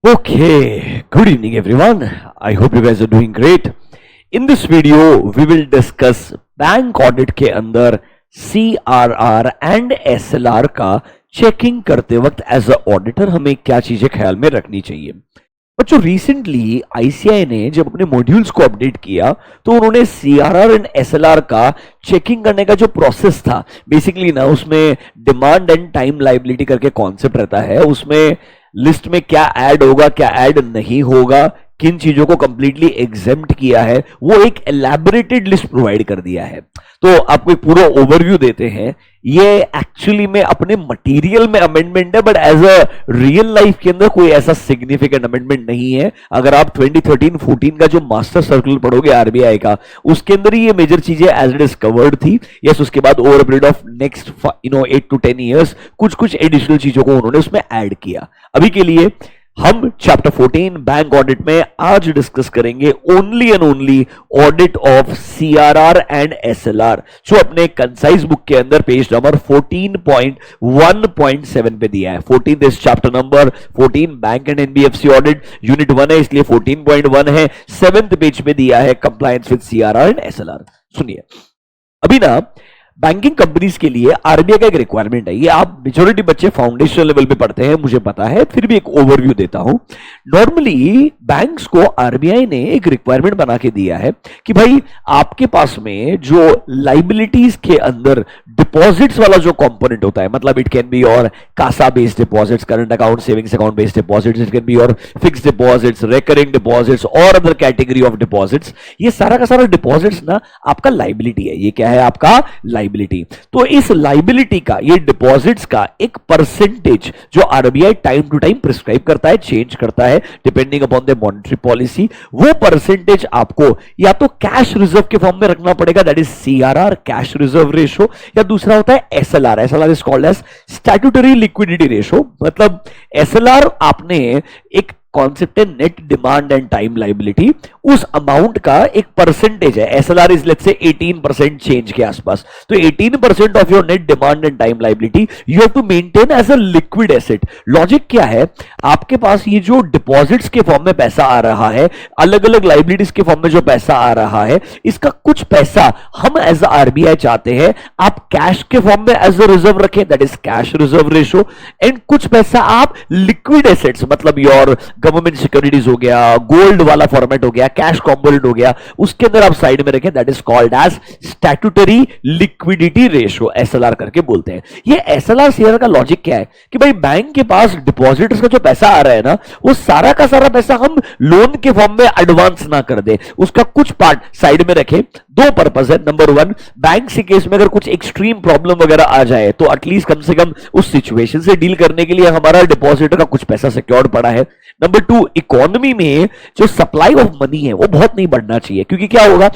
Okay, good evening everyone. I hope you guys are doing great. In this video, we will discuss bank audit के अंदर CRR and SLR का checking करते वक्त as a auditor हमें क्या चीजें ख्याल में रखनी चाहिए। बच्चों रिसेंटली ICAI ने जब अपने मॉड्यूल्स को अपडेट किया तो उन्होंने CRR एंड SLR का चेकिंग करने का जो प्रोसेस था बेसिकली ना उसमें डिमांड एंड टाइम लायबिलिटी करके कॉन्सेप्ट रहता है। उसमें लिस्ट में क्या ऐड होगा क्या ऐड नहीं होगा, किन चीजों को कंप्लीटली एग्जेम्प्ट किया है, वो एक एलैबोरेटेड लिस्ट प्रोवाइड कर दिया है। तो आपको एक पूरा ओवरव्यू देते हैं। ये एक्चुअली में अपने मटेरियल में अमेंडमेंट है but as a real life के अंदर कोई ऐसा सिग्निफिकेंट अमेंडमेंट नहीं है। अगर आप 2013-14 का जो मास्टर सर्कुलर पढ़ोगे आरबीआई का, उसके अंदर ही ये मेजर चीजें एज इट इज कवर्ड थी। यस, उसके बाद over a period of next 8 to 10 years कुछ एडिशनल चीजों को उन्होंने उसमें ऐड किया। अभी के लिए हम चैप्टर 14 बैंक ऑडिट में आज डिस्कस करेंगे only and only audit of CRR and SLR, जो अपने कंसाइज बुक के अंदर पेज नंबर 14.1.7 पे दिया है। 14 इस chapter number 14 bank and NBFC audit, unit 1 है इसलिए 14.1 है। 7th पेज पे दिया है compliance with CRR and SLR। सुनिए, अभी ना बैंकिंग कंपनीज के लिए आरबीआई का एक रिक्वायरमेंट है। ये आप मेजॉरिटी बच्चे फाउंडेशन लेवल पे पढ़ते हैं, मुझे पता है, फिर भी एक ओवरव्यू देता हूं। नॉर्मली बैंक्स को आरबीआई ने एक रिक्वायरमेंट बना के दिया है कि भाई आपके पास में जो लाइबिलिटीज के अंदर डिपॉजिट्स वाला जो कंपोनेंट होता है, मतलब इट कैन बी और CASA based deposits, current account, savings account based deposits, it can be और फिक्स्ड डिपॉजिट्स, रिकरिंग डिपॉजिट्स और अदर कैटेगरी ऑफ डिपॉजिट्स। ये सारा का सारा डिपॉजिट्स ना आपका लाइबिलिटी है। ये क्या है? आपका लाइबिलिटी। तो इस लाइबिलिटी का, ये डिपॉजिट्स का एक परसेंटेज जो RBI time to time prescribe करता है, चेंज करता है depending upon the monetary policy, वो परसेंटेज आपको या तो कैश रिजर्व के फॉर्म में रखना पड़ेगा, that is CRR cash reserve ratio, या दूसरा होता है SLR। SLR is called as statutory liquidity ratio. मतलब SLR आपने एक कॉन्सेप्ट है net demand and time liability, उस अमाउंट का एक परसेंटेज है। SLR is let's say 18% change के आसपास। तो 18% of your net demand and time liability you have to maintain as a liquid asset. Logic क्या है? आपके पास ये जो डिपॉजिट्स के फॉर्म में पैसा आ रहा है, अलग अलग लाइबिलिटीज के फॉर्म में जो पैसा आ रहा है, इसका कुछ पैसा हम एज आरबीआई चाहते हैं आप कैश के फॉर्म में एज अ रिजर्व रखें, that is cash reserve ratio, and कुछ पैसा आप लिक्विड एसेट्स, मतलब योर गवर्नमेंट सिक्योरिटीज हो गया, गोल्ड वाला फॉर्मेट हो गया, कैश कंपोनेंट हो गया, उसके अंदर आप साइड में रखें, that is called as statutory liquidity ratio, SLR करके बोलते हैं। ये SLR CRR का लॉजिक क्या है कि भाई बैंक के पास डिपॉजिटर्स का जो पैसा आ रहा है ना, वो सारा का सारा पैसा हम लोन के फॉर्म में एडवांस ना कर दे, उसका कुछ पार्ट साइड में रखें। दो पर्पस है। नंबर 1, बैंक के केस में अगर कुछ एक्सट्रीम प्रॉब्लम वगैरह आ जाए तो एटलीस्ट कम से कम उस सिचुएशन से डील करने के लिए हमारा डिपॉजिटर का कुछ पैसा सिक्योर्ड पड़ा है। नंबर 2, इकोनॉमी में जो सप्लाई ऑफ मनी है वो बहुत नहीं बढ़ना चाहिए, क्योंकि क्या होगा,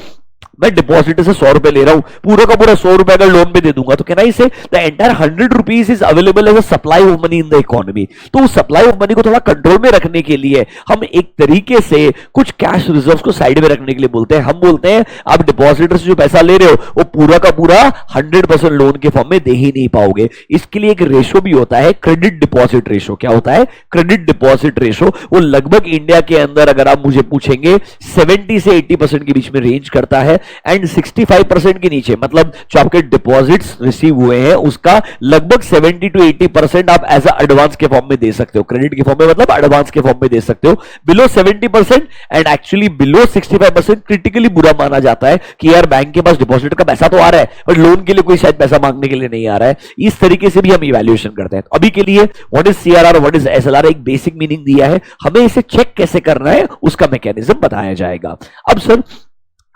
मैं डिपॉजिटर से 100 रुपए ले रहा हूं, पूरा का पूरा 100 रुपए अगर लोन पे दे दूंगा तो can I say the entire 100 rupees is available as a supply of money in the economy. तो उस सप्लाई ऑफ मनी को थोड़ा कंट्रोल में रखने के लिए हम एक तरीके से कुछ कैश रिजर्व्स को साइड में रखने के लिए बोलते हैं। हम बोलते हैं आप डिपॉजिटर से जो पैसा ले रहे हो वो पूरा का पूरा 100% लोन के फॉर्म में दे ही नहीं पाओगे। इसके लिए एक रेशो भी होता है, क्रेडिट डिपॉजिट रेशो। क्या होता है? Credit deposit ratio. वो लगभग इंडिया के अंदर अगर आप मुझे पूछेंगे 70 से 80% के बीच में रेंज करता है, एंड 65% के नीचे, मतलब जो आपके डिपॉजिट्स रिसीव हुए हैं उसका लगभग 70 to 80% आप एज अ एडवांस के फॉर्म में दे सकते हो, क्रेडिट के फॉर्म में, मतलब एडवांस के फॉर्म में दे सकते हो। Below 70% and actually below 65% critically बुरा माना जाता है कि यार बैंक के पास डिपॉजिट का पैसा तो आ रहा है बट लोन के लिए कोई शायद पैसा मांगने के लिए नहीं आ रहा है। इस तरीके से भी हम इवैल्यूएशन करते हैं। अभी के लिए what is CRR, what is SLR एक बेसिक मीनिंग दिया है, हमें इसे चेक कैसे करना है उसका मैकेनिज्म बताया जाएगा। अब सर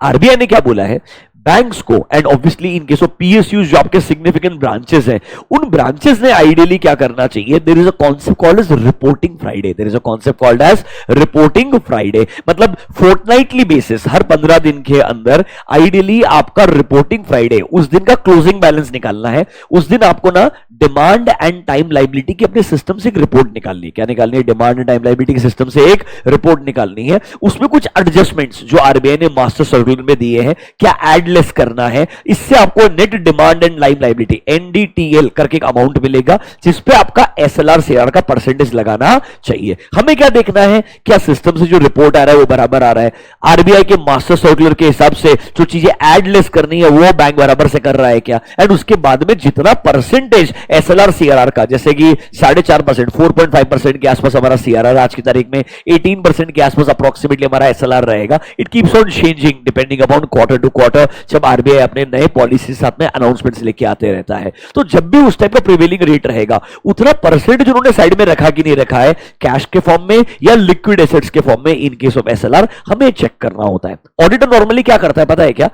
आरबीआई ने क्या बोला है, बैंक्स को and obviously in case of PSUs जो आपके सिग्निफिकेंट ब्रांचेस हैं, उन ब्रांचेस ने आइडियली क्या करना चाहिए, there is a concept called as reporting Friday. There is a concept called as reporting Friday, मतलब फोर्टनाइटली बेसिस, हर 15 दिन के अंदर आइडियली आपका रिपोर्टिंग फ्राइडे, उस दिन का क्लोजिंग बैलेंस निकालना है। उस दिन आपको ना डिमांड एंड टाइम लाइबिलिटी की अपने सिस्टम से एक रिपोर्ट निकालनी है। क्या निकालनी है? डिमांड एंड टाइम लाइबिलिटी के सिस्टम से एक रिपोर्ट निकालनी है। उसमें कुछ एडजस्टमेंट्स जो आरबीआई ने मास्टर सर्कुलर में दिए हैं, क्या ऐड एडलेस करना है, इससे आपको net demand and live liability NDTL करके एक अमाउंट मिलेगा जिसपे आपका SLR CRR का परसेंटेज लगाना चाहिए। हमें क्या देखना है, क्या सिस्टम से जो रिपोर्ट आ रहा है वो बराबर आ रहा है, RBI के मास्टर सर्कुलर के हिसाब से जो चीजें एडलेस करनी है वो बैंक बराबर से कर रहा है क्या, एंड उसके बाद में जितना परसेंटेज SLR CRR का, जैसे कि 4.5%, 4.5% के आसपास हमारा CRR आज की तारीख में 18% के आसपास अप्रोक्सीमेटली हमारा SLR रहेगा। It keeps on changing depending upon quarter to quarter, जब RBI अपने नए पॉलिसी साथ में अनाउंसमेंट्स लेके आते रहता है। तो जब भी उस टाइप का प्रिवेलिंग रेट रहेगा उतना परसेंटेज उन्होंने साइड में रखा कि नहीं रखा है, कैश के फॉर्म में या लिक्विड एसेट्स के फॉर्म में, इन केस ऑफ SLR हमें चेक करना होता है। ऑडिटर नॉर्मली क्या करता है पता है क्या,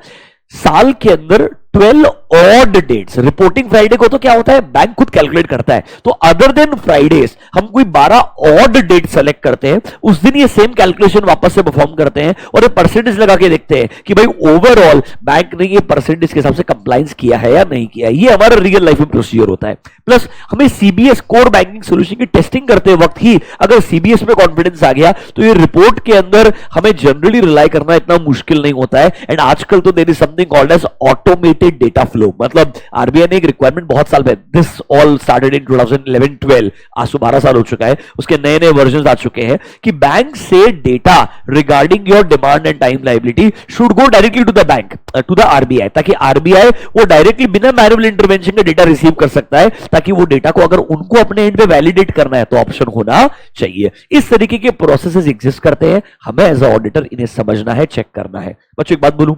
साल के अंदर 12 ऑड डेट्स, रिपोर्टिंग फ्राइडे को तो क्या होता है बैंक खुद कैलकुलेट करता है, तो अदर देन फ्राइडेज हम कोई 12 ऑड डेट सेलेक्ट करते हैं, उस दिन ये सेम कैलकुलेशन वापस से परफॉर्म करते हैं और ये परसेंटेज लगा के देखते हैं कि भाई ओवरऑल बैंक ने ये परसेंटेज के हिसाब से कंप्लायंस किया है या नहीं किया है। ये हमारा रियल लाइफ में प्रोसीजर होता है। प्लस हमें CBS कोर बैंकिंग सोल्यूशन की टेस्टिंग करते वक्त ही अगर CBS में कॉन्फिडेंस आ गया तो ये रिपोर्ट के अंदर हमें जनरली रिलाई करना इतना मुश्किल नहीं होता है। एंड आजकल तो there is something called as automated data flow, मतलब आरबीआई ने एक रिक्वायरमेंट बहुत साल पहले, दिस ऑल स्टार्टेड इन 2011-12, आज तो 12 साल हो चुका है, उसके नए नए वर्जन आ चुके हैं कि बैंक से data regarding your demand and time liability should go directly to the bank, to the RBI, ताकि आरबीआई वो डायरेक्टली बिना मैनुअल इंटरवेंशन के डेटा रिसीव कर सकता है, ताकि वो डेटा को अगर उनको अपने एंड पे वैलिडेट करना है तो ऑप्शन होना चाहिए। इस तरीके के प्रोसेसेस एग्जिस्ट करते हैं, हमें एज अ ऑडिटर इन्हें समझना है, चेक करना है। बच्चों एक बात बोलूं,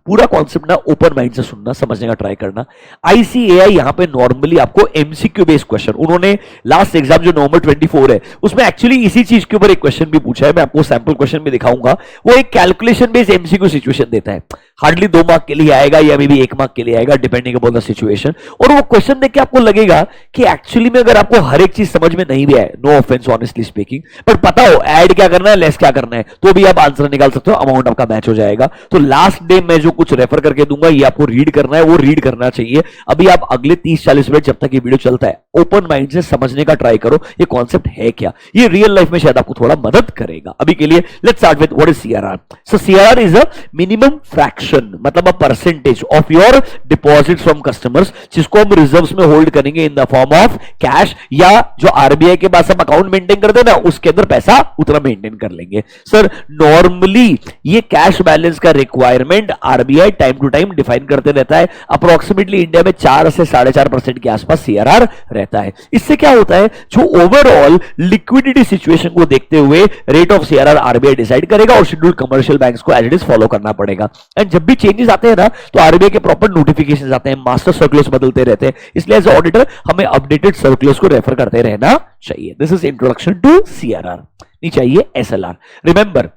पूरा कॉन्सेप्ट ना ओपन माइंड से सुनना, समझने का ट्राई करना। आईसीएआई यहां पे नॉर्मली आपको एमसीक्यू बेस्ड क्वेश्चन, उन्होंने लास्ट एग्जाम जो नवंबर 24 है उसमें एक्चुअली इसी चीज के ऊपर एक क्वेश्चन भी पूछा है, मैं आपको सैंपल क्वेश्चन भी दिखाऊंगा। वो एक कैलकुलेशन बेस्ड एमसीक्यू सिचुएशन देता है, हार्डली 2 मार्क के लिए आएगा या मे बी 1 मार्क के लिए आएगा डिपेंडिंग अपॉन द सिचुएशन। और वो क्वेश्चन देख के आपको लगेगा कि एक्चुअली में अगर आपको हर एक चीज समझ में नहीं भी आए, no offense honestly speaking, but पता हो ऐड क्या करना है, लेस क्या करना है, तो भी आप आंसर निकाल सकते हो, अमाउंट आपका मैच हो जाएगा। तो लास्ट डे में जो कुछ रेफर करके दूंगा ये आपको रीड करना है, वो रीड करना चाहिए। अभी आप अगले 30-40 मिनट जब तक ये वीडियो चलता है ओपन माइंड से समझने का ट्राई करो, ये कॉन्सेप्ट है क्या, ये रियल लाइफ में शायद आपको थोड़ा मदद करेगा। अभी के लिए let's start with what is CRR. So CRR is a minimum fraction, मतलब a percentage of your deposit from customers, जिसको हम रिजर्व्स में होल्ड करेंगे in the form of cash, या जो आरबीआई के पास हम अकाउंट मेंटेन करते हैं ना उसके अंदर पैसा उतना मेंटेन कर लेंगे। सर नॉर्मली ये कैश बैलेंस का requirement RBI time to time define करते रहता है। अप्रोक्सीमेटली इंडिया में 4 से 4.5% के आसपास सीआरआर रहता है। इससे क्या होता है, जो ओवरऑल लिक्विडिटी सिचुएशन को देखते हुए rate of CRR RBI decide करेगा और शेड्यूल्ड कमर्शियल बैंक्स को एज इट इज फॉलो करना पड़ेगा। एंड जब भी चेंजेस आते हैं ना तो आरबीआई के प्रॉपर नोटिफिकेशंस आते हैं, मास्टर सर्कुलर्स बदलते रहते हैं, इसलिए एज ऑडिटर हमें अपडेटेड सर्कुलर्स को रेफर करते रहना चाहिए। This is introduction to CRR. नीचे आइए एसएलआर। रिमेंबर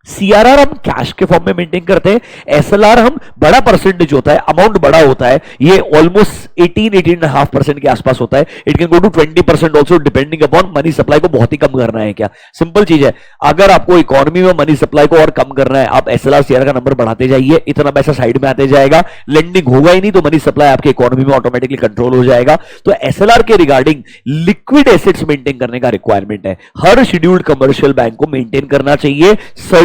सीआरआर हम कैश के फॉर्म में मेंटेन करते हैं, एसएलआर हम बड़ा परसेंटेज होता है, अमाउंट बड़ा होता है, ये ऑलमोस्ट 18.5% के आसपास होता है। It can go to 20% also depending upon money supply को बहुत ही कम करना है क्या। सिंपल चीज है, अगर आपको इकोनॉमी में मनी सप्लाई को और कम करना है, आप एसएलआर सीआरआर का नंबर बढ़ाते जाइए, इतना पैसा साइड में आते जाएगा, लेंडिंग होगा ही नहीं तो मनी सप्लाई आपके इकोनॉमी में ऑटोमेटिकली कंट्रोल हो जाएगा। तो एसएलआर के रिगार्डिंग लिक्विड एसेट्स मेंटेन करने का रिक्वायरमेंट है, हर शेड्यूल्ड कमर्शियल बैंक को मेंटेन करना चाहिए।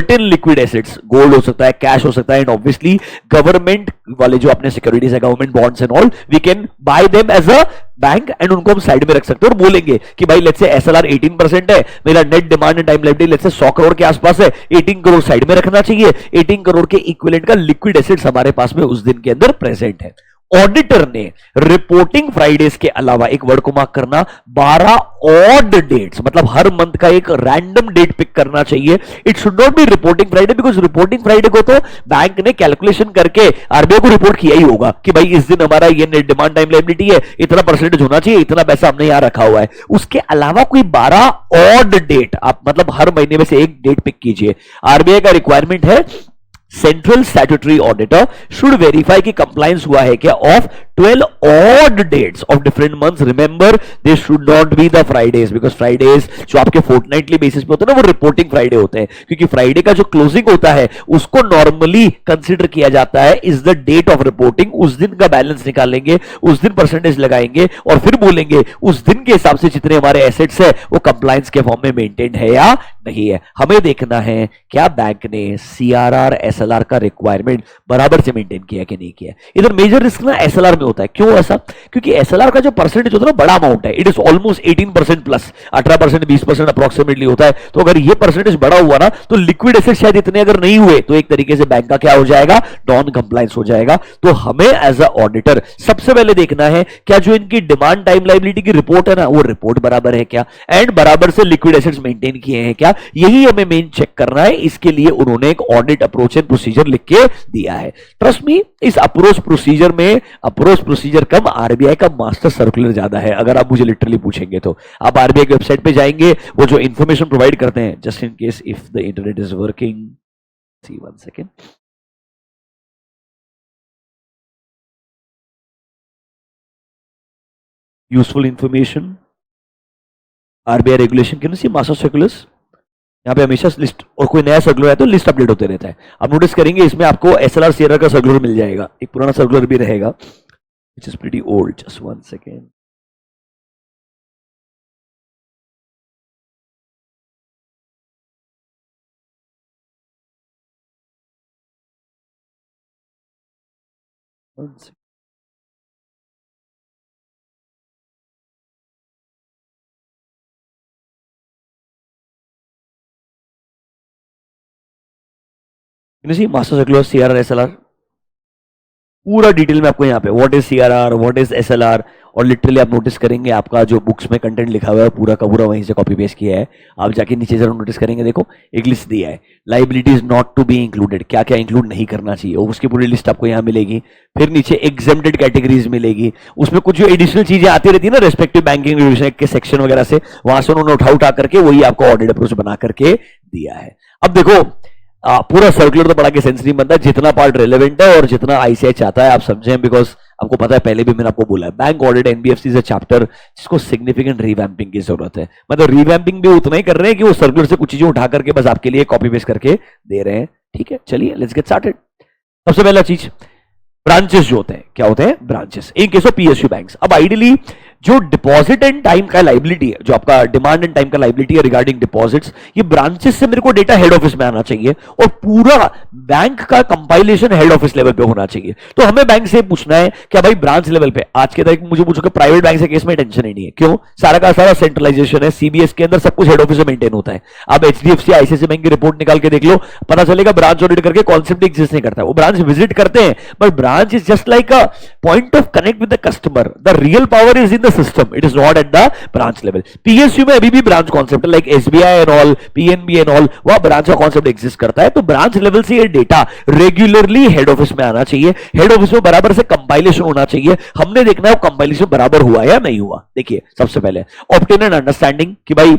लिक्विड एसेट्स गोल्ड हो सकता है, कैश हो सकता है, एंड ऑब्वियसली गवर्नमेंट वाले जो अपने सिक्योरिटीज है, government bonds and all, we can buy them as a bank and उनको हम साइड में रख सकते हैं और बोलेंगे कि भाई लेट्स से एसएलआर 18% है, मेरा net demand and time liability let's say 100 crore के आसपास है, 18 करोड़ साइड में रखना चाहिए। 18 करोड़ के इक्विवेलेंट का लिक्विड एसेट्स हमारे पास में उस दिन के अंदर प्रेजेंट है। ऑडिटर ने रिपोर्टिंग फ्राइडेज के अलावा एक वर्ड को मार्क करना, 12 ऑड डेट्स, मतलब हर मंथ का एक रैंडम डेट पिक करना चाहिए। It should not be reporting Friday, because reporting Friday को तो बैंक ने कैलकुलेशन करके आरबीआई को रिपोर्ट किया ही होगा कि भाई इस दिन हमारा ये नेट डिमांड टाइम लायबिलिटी है, इतना परसेंटेज होना चाहिए, इतना पैसा हमने यहां रखा हुआ है। उसके अलावा कोई 12 ऑड डेट आप मतलब हर महीने में से एक डेट पिक कीजिए। आरबीआई का रिक्वायरमेंट है central statutory auditor should verify कि कंप्लायंस हुआ है क्या of 12 odd dates of different months. Remember, they should not be the Fridays, because Fridays जो आपके fortnightly basis पे होते हैं ना, वो reporting Friday होते हैं, क्योंकि Friday का जो closing होता है उसको normally consider किया जाता है is the date of reporting. उस दिन का बैलेंस निकालेंगे, उस दिन परसेंटेज लगाएंगे और फिर बोलेंगे उस दिन के हिसाब से जितने हमारे एसेट्स है वो कंप्लायंस के फॉर्म में मेंटेन है या नहीं है. हमें देखना है क्या बैंक ने सीआरआर एसएलआर का रिक्वायरमेंट बराबर से मेंटेन किया कि नहीं किया. इधर मेजर रिस्क ना एसएलआर में होता है. क्यों ऐसा? क्योंकि एसएलआर का जो परसेंटेज होता है ना, बड़ा अमाउंट है. It is almost 18% plus, 18% 20% approximately होता है. तो अगर ये परसेंटेज बड़ा हुआ ना तो लिक्विड एसेट शायद इतने अगर नहीं हुए तो एक तरीके से बैंक का क्या हो जाएगा, नॉन कंप्लायंस हो जाएगा. तो हमें एज अ ऑडिटर सबसे पहले देखना है क्या जो इनकी डिमांड टाइम लायबिलिटी की रिपोर्ट है ना, वो रिपोर्ट बराबर है क्या, एंड बराबर से लिक्विड एसेट्स मेंटेन किए हैं क्या. यही हमें मेन चेक करना है. इसके लिए उन्होंने एक ऑडिट अप्रोच एंड प्रोसीजर लिख के दिया है. ट्रस्ट मी, इस अप्रोच प्रोसीजर में अप्रोच प्रोसीजर कम आरबीआई का मास्टर सर्कुलर ज्यादा है. अगर आप मुझे लिटरली पूछेंगे तो आप आरबीआई की वेबसाइट पे जाएंगे, वो जो इंफॉर्मेशन प्रोवाइड करते हैं, just in case if the internet is working, see one second. Useful information, RBI regulation के सी मास्टर सर्कुलर्स, यहाँ पे हमेशा लिस्ट, और कोई नया सर्कुलर है तो लिस्ट अपडेट होते रहता है. आप नोटिस करेंगे इसमें आपको एसएलआर सीआरआर का सर्कुलर मिल जाएगा, एक पुराना सर्कुलर भी रहेगा which is pretty old. Just one second. Master circular CRR SLR पूरा डिटेल में आपको यहाँ पे what is CRR, what is SLR, और लिटरली आप नोटिस करेंगे आपका जो बुक्स में कंटेंट लिखा हुआ है पूरा का पूरा वहीं से कॉपी पेस्ट किया है. आप जाके नीचे जरूर नोटिस करेंगे, देखो एक लिस्ट दिया है, liabilities not to be included, क्या क्या इंक्लूड नहीं करना चाहिए, और उसकी पूरी लिस्ट आपको यहाँ मिलेगी. फिर नीचे एग्जेम्प्टेड कैटेगरीज मिलेगी, उसमें कुछ जो एडिशनल चीजें आती रहती है ना रेस्पेक्टिव बैंकिंग रेगुलेशन के सेक्शन वगैरह से, वहां से उन्होंने उठा करके वही आपको ऑडिट अप्रोच बना करके दिया है. अब देखो पूरा सर्कुलर तो बड़ा के सेंस नहीं बनता, जितना पार्ट रेलेवेंट है और जितना आईसीआई चाहता है आप समझें, बिकॉज आपको पता है पहले भी मैंने आपको बोला है बैंक ऑडिट एनबीएफसी से चैप्टर जिसको सिग्निफिकेंट रिवैम्पिंग की जरूरत है. मतलब रिवैम्पिंग भी उतना ही कर रहे हैं कि वो सर्कुलर से कुछ चीजें उठा करके बस आपके लिए कॉपी पेस्ट करके दे रहे हैं. ठीक है, चलिए लेट्स गेट स्टार्टेड. सबसे पहला चीज, ब्रांचेस जो होते हैं, क्या होते हैं branches in case of PSU banks. अब आइडियली जो डिपॉजिट एंड टाइम का लाइबिलिटी है, जो आपका डिमांड एंड टाइम का लाइबिलिटी है रिगार्डिंग डिपॉजिट्स, ये ब्रांचेस से मेरे को डेटा हेड ऑफिस में आना चाहिए और पूरा बैंक का कंपाइलेशन हेड ऑफिस लेवल पे होना चाहिए. तो हमें बैंक से पूछना है क्या भाई ब्रांच लेवल पे, आज के तारीख मुझे पूछो कि प्राइवेट बैंक से केस में टेंशन ही नहीं है. क्यों? सारा का सारा सेंट्रलाइजेशन है, सीबीएस के अंदर सब कुछ हेड ऑफिस में मेंटेन होता है. आप एचडीएफसी आईसीआईसी बैंक की रिपोर्ट निकाल के देख लो, पता चलेगा ब्रांच ऑडिट करके कॉन्सेप्ट एग्जिस्ट नहीं करता. वो ब्रांच विजिट करते हैं but branch is just like a point of connect with the customer. The real power is in the system, it is not at the branch level. PSU में अभी भी branch concept है, like SBI and all, PNB and all, वह branch का concept exist करता है. तो branch level से ये डेटा रेगुलरली हेड ऑफिस में आना चाहिए, हेड ऑफिस में बराबर से कंपाइलेशन होना चाहिए. हमने देखना है वो कंपाइलेशन बराबर हुआ या नहीं हुआ. देखिए सबसे पहले ऑब्टेन एन अंडरस्टैंडिंग कि भाई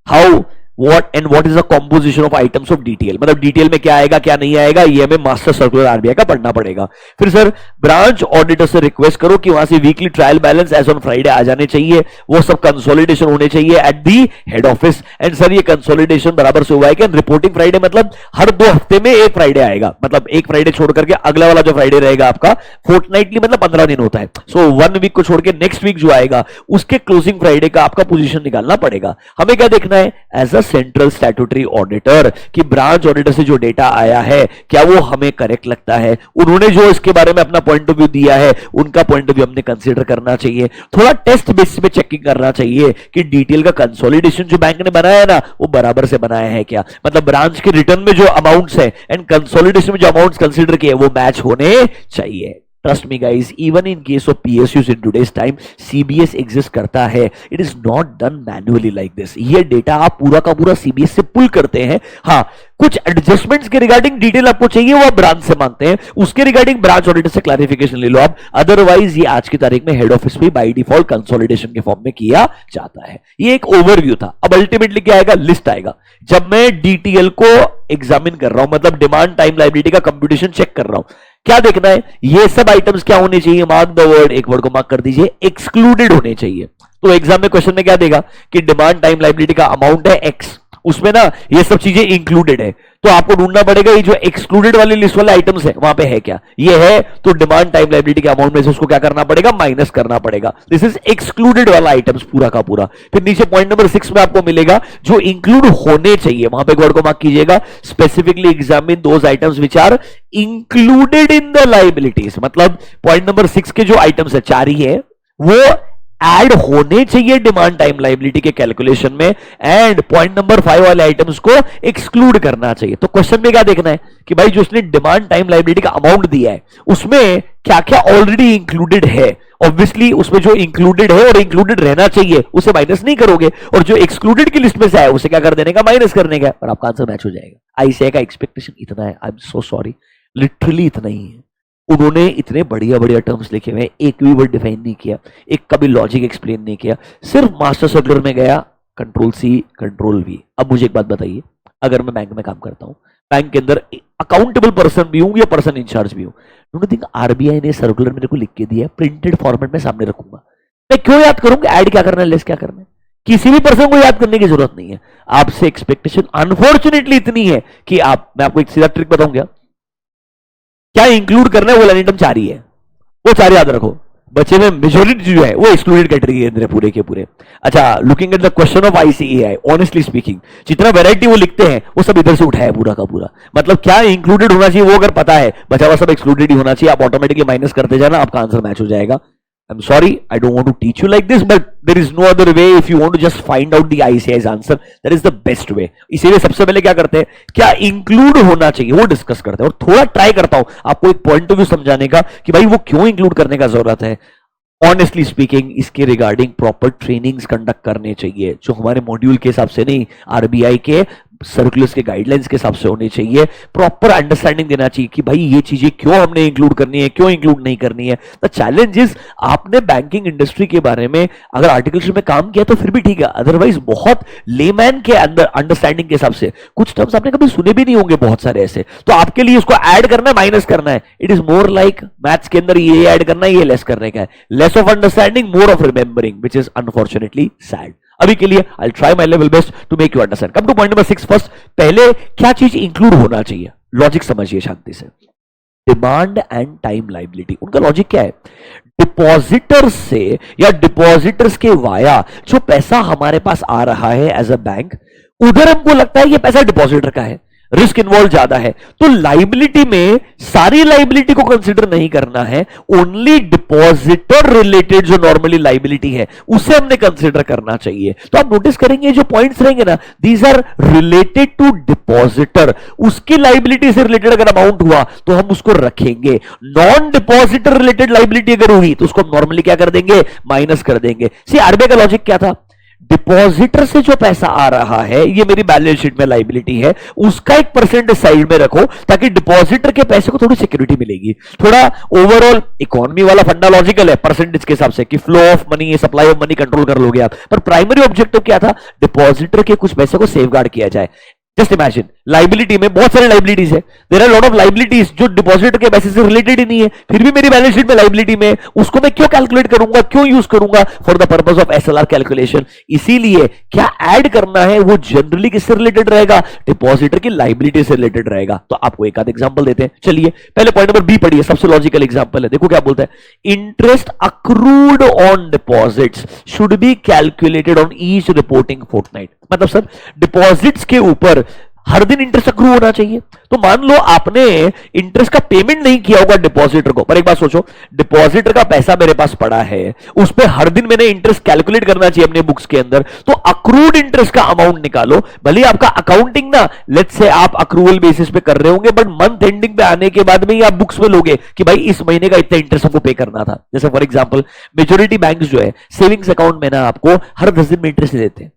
how what is the composition of items of detail, मतलब डिटेल में क्या आएगा क्या नहीं आएगा, ये हमें मास्टर सर्कुलर आरबीआई का पढ़ना पड़ेगा. फिर सर ब्रांच ऑडिटर से रिक्वेस्ट करो कि वहां से weekly trial balance as on Friday आ जाने चाहिए, वो सब कंसोलिडेशन होने चाहिए at the head office. And sir ये कंसोलिडेशन बराबर से हुआ है कि रिपोर्टिंग फ्राइडे मतलब हर 2 हफ्ते में एक फ्राइडे आएगा, मतलब एक फ्राइडे छोड़ करके अगला वाला जो फ्राइडे रहेगा आपका फोर्टनाइटली, मतलब 15 दिन होता है. सो 1 वीक को छोड़ के नेक्स्ट वीक जो आएगा उसके क्लोजिंग फ्राइडे का आपका पोजीशन निकालना पड़ेगा. हमें क्या देखना है as a central statutory auditor कि ब्रांच ऑडिटर से जो डेटा आया है क्या वो हमें करेक्ट लगता है, उन्होंने जो इसके बारे में अपना पॉइंट ऑफ व्यू दिया है उनका पॉइंट ऑफ व्यू हमने कंसीडर करना चाहिए. थोड़ा टेस्ट बेसिस पे चेकिंग करना चाहिए कि डिटेल का कंसोलिडेशन जो बैंक ने बनाया है ना वो बराबर से बनाया है क्या, मतलब ब्रांच के रिटर्न में जो अमाउंट्स है एंड कंसोलिडेशन में जो अमाउंट्स कंसीडर किए वो मैच होने चाहिए. Trust me guys, even in case of PSUs in today's time, CBS exist करता है. It is not done manually like this. ये डेटा आप पूरा का पूरा CBS से पुल करते हैं. हाँ, कुछ एडजस्टमेंट्स के रिगार्डिंग डिटेल आपको चाहिए, वो आप ब्रांच से मांगते हैं, उसके रिगार्डिंग ब्रांच ऑडिटर से क्लैरिफिकेशन ले लो आप। अदरवाइज ये आज की तारीख में हेड ऑफिस पे बाय डिफॉल्ट कंसोलिडेशन के फॉर्म में किया जाता है। ये एक ओवरव्यू था। अब अल्टीमेटली क्या आएगा, लिस्ट आएगा। जब मैं डीटीएल को एग्जामिन कर रहा हूं, मतलब डिमांड टाइम लायबिलिटी का कंप्यूटेशन चेक कर रहा हूं, क्या देखना है, ये सब आइटम्स क्या होने चाहिए, मार्क द वर्ड, एक वर्ड को मार्क कर दीजिए, एक्सक्लूडेड होने चाहिए। तो एग्जाम में क्वेश्चन में क्या देगा कि डिमांड टाइम लायबिलिटी का अमाउंट है एक्स, उसमें ना ये सब चीजें इंक्लूडेड है, तो आपको ढूंढना पड़ेगा ये जो एक्सक्लूडेड वाली लिस्ट वाले आइटम्स है वहां पे है क्या, ये है तो डिमांड टाइम लायबिलिटी के अमाउंट में से उसको क्या करना पड़ेगा, माइनस करना पड़ेगा। दिस इज एक्सक्लूडेड वाला आइटम्स पूरा का पूरा। फिर नीचे पॉइंट नंबर 6 में आपको मिलेगा जो इंक्लूड होने चाहिए, वहां पे वर्ड को मार्क कीजिएगा, specifically examine those items which are included in the liabilities. मतलब पॉइंट नंबर 6 के जो आइटम्स है, 4 ही है, वो ऐड होने चाहिए डिमांड टाइम लायबिलिटी के कैलकुलेशन में, एंड पॉइंट नंबर 5 वाले आइटम्स को एक्सक्लूड करना चाहिए। तो क्वेश्चन में क्या देखना है कि भाई जो उसने डिमांड टाइम लायबिलिटी का अमाउंट दिया है उसमें क्या क्या ऑलरेडी इंक्लूडेड है। ऑब्वियसली उसमें जो इंक्लूडेड है और इंक्लूडेड रहना चाहिए उसे माइनस नहीं करोगे, और जो एक्सक्लूडेड की लिस्ट में से है उसे क्या कर देने का, माइनस करने का, और आपका आंसर मैच हो जाएगा। आईसीआई का एक्सपेक्टेशन इतना है, I am so sorry, literally इतना ही है। उन्होंने इतने बढ़िया बढ़िया टर्म्स लिखे हुए, एक भी वर्ड डिफाइन नहीं किया, एक कभी लॉजिक एक्सप्लेन नहीं किया, सिर्फ मास्टर सर्कुलर में गया, कंट्रोल सी कंट्रोल वी। अब मुझे एक बात बताइए, अगर मैं बैंक में काम करता हूं, बैंक के अंदर अकाउंटेबल पर्सन भी हूं या पर्सन इंचार्ज भी हूं, डोंट थिंक आरबीआई ने सर्कुलर मेरे को लिख के दिया है, प्रिंटेड फॉर्मेट में सामने रखूंगा, मैं क्यों याद करूंगा ऐड क्या करना है, लेस क्या करना है। किसी भी पर्सन को याद करने की जरूरत नहीं है। आपसे एक्सपेक्टेशन अनफॉर्चुनेटली इतनी है कि आप, मैं आपको एक सीधा ट्रिक बताऊंगा, क्या इंक्लूड करना है वो लाइन आइटम 4 ही है, वो 4 याद रखो, बच्चे में मेजोरिटी जो है वो एक्सक्लूडेड कैटेगरी के अंदर पूरे के पूरे। अच्छा, looking at the question of ICAI, honestly speaking जितना वैरायटी वो लिखते हैं वो सब इधर से उठाया पूरा का पूरा। मतलब क्या इंक्लूडेड होना चाहिए वो अगर पता है, बचा हुआ सब एक्सक्लूडेड ही होना चाहिए, आप ऑटोमेटिकली माइनस करते जाना, आपका आंसर मैच हो जाएगा। I'm sorry, I don't want to teach you like this, but there is no other way if you want to just find out the ICI's answer. That is the best way. इसीलिए सबसे पहले क्या करते हैं, क्या include होना चाहिए वो डिस्कस करते हैं, और थोड़ा ट्राई करता हूं आपको एक पॉइंट ऑफ व्यू समझाने का कि भाई वो क्यों इंक्लूड करने का जरूरत है। ऑनेस्टली स्पीकिंग इसके रिगार्डिंग प्रॉपर ट्रेनिंग्स कंडक्ट करने चाहिए, जो हमारे मॉड्यूल के हिसाब से नहीं, आरबीआई के सर्कुलर्स के गाइडलाइंस के हिसाब से होने चाहिए। प्रॉपर अंडरस्टैंडिंग देना चाहिए कि भाई ये चीजें क्यों हमने इंक्लूड करनी है, क्यों इंक्लूड नहीं करनी है। द चैलेंज इज, आपने बैंकिंग इंडस्ट्री के बारे में अगर आर्टिकल्स में काम किया तो फिर भी ठीक है, अदरवाइज बहुत लेमैन के अंदर अंडरस्टैंडिंग के हिसाब से कुछ टर्म्स आपने कभी सुने भी नहीं होंगे, बहुत सारे ऐसे, तो आपके लिए उसको ऐड करना है, माइनस करना है। It is more like maths के अंदर ये ऐड करना है, ये लेस करने का है, less of understanding, more of remembering, which is unfortunately sad. अभी के लिए I try my level best to make you understand. Come to point number 6 first, पहले क्या चीज इंक्लूड होना चाहिए, लॉजिक समझिए शांति से। डिमांड एंड टाइम लायबिलिटी, उनका लॉजिक क्या है, डिपॉजिटर्स से या डिपॉजिटर्स के वाया जो पैसा हमारे पास आ रहा है एज अ बैंक, उधर हमको लगता है ये पैसा डिपॉजिटर का है, रिस्क इन्वॉल्व ज्यादा है, तो लाइबिलिटी में सारी लाइबिलिटी को कंसीडर नहीं करना है, ओनली डिपॉजिटर रिलेटेड जो नॉर्मली लाइबिलिटी है उसे हमने कंसीडर करना चाहिए। तो आप नोटिस करेंगे जो पॉइंट्स रहेंगे ना, these are related to depositor, उसकी लाइबिलिटी से रिलेटेड अगर अमाउंट हुआ तो हम उसको रखेंगे, नॉन डिपॉजिटर रिलेटेड लाइबिलिटी अगर हुई तो उसको नॉर्मली क्या कर देंगे, माइनस कर देंगे। सी आरबीआई का लॉजिक क्या था, डिपॉजिटर से जो पैसा आ रहा है ये मेरी बैलेंस शीट में लायबिलिटी है, उसका एक परसेंटेज साइड में रखो ताकि डिपॉजिटर के पैसे को थोड़ी सिक्योरिटी मिलेगी। थोड़ा ओवरऑल इकोनॉमी वाला फंडा लॉजिकल है परसेंटेज के हिसाब से कि flow of money, supply of money control कर लोगे आप, पर प्राइमरी ऑब्जेक्टिव क्या था, डिपॉजिटर के कुछ पैसे को सेफगार्ड किया जाए। जस्ट इमेजिन, लाइबिलिटी में बहुत सारी लाइबिलिटीज है, there are lot of liabilities जो डिपॉजिट के पैसे से रिलेटेड ही नहीं है, फिर भी मेरी बैलेंस शीट में लाइबिलिटी में, उसको मैं क्यों कैलकुलेट करूंगा, क्यों यूज करूंगा, for the purpose of SLR calculation. इसीलिए क्या ऐड करना है वो जनरली किससे रिलेटेड रहेगा, डिपॉजिटर की लाइबिलिटी से रिलेटेड रहेगा। तो आपको एक आध एग्जांपल देते हैं, चलिए पहले पॉइंट नंबर बी पढ़िए, सबसे लॉजिकल एग्जांपल है, देखो क्या बोलता है, interest accrued on deposits should be calculated on each reporting fortnight. मतलब सर डिपॉजिट्स के ऊपर हर दिन इंटरेस्ट अक्रू होना चाहिए, तो मान लो आपने इंटरेस्ट का पेमेंट नहीं किया होगा डिपॉजिटर को, पर एक बात सोचो, डिपॉजिटर का पैसा मेरे पास पड़ा है, उस पे हर दिन मैंने इंटरेस्ट कैलकुलेट करना चाहिए अपने बुक्स के अंदर, तो अक्रूड इंटरेस्ट का अमाउंट निकालो। भले आपका अकाउंटिंग ना, लेट्स से आप अक्रूवल बेसिस पे कर रहे होंगे, बट मंथ एंडिंग पे आने के बाद में ही आप बुक्स में लोगे कि भाई इस महीने का इतना इंटरेस्ट हमको पे करना था। जैसे फॉर एग्जाम्पल मेजोरिटी बैंक जो है सेविंग्स अकाउंट में ना आपको हर 10 दिन में इंटरेस्ट देते हैं,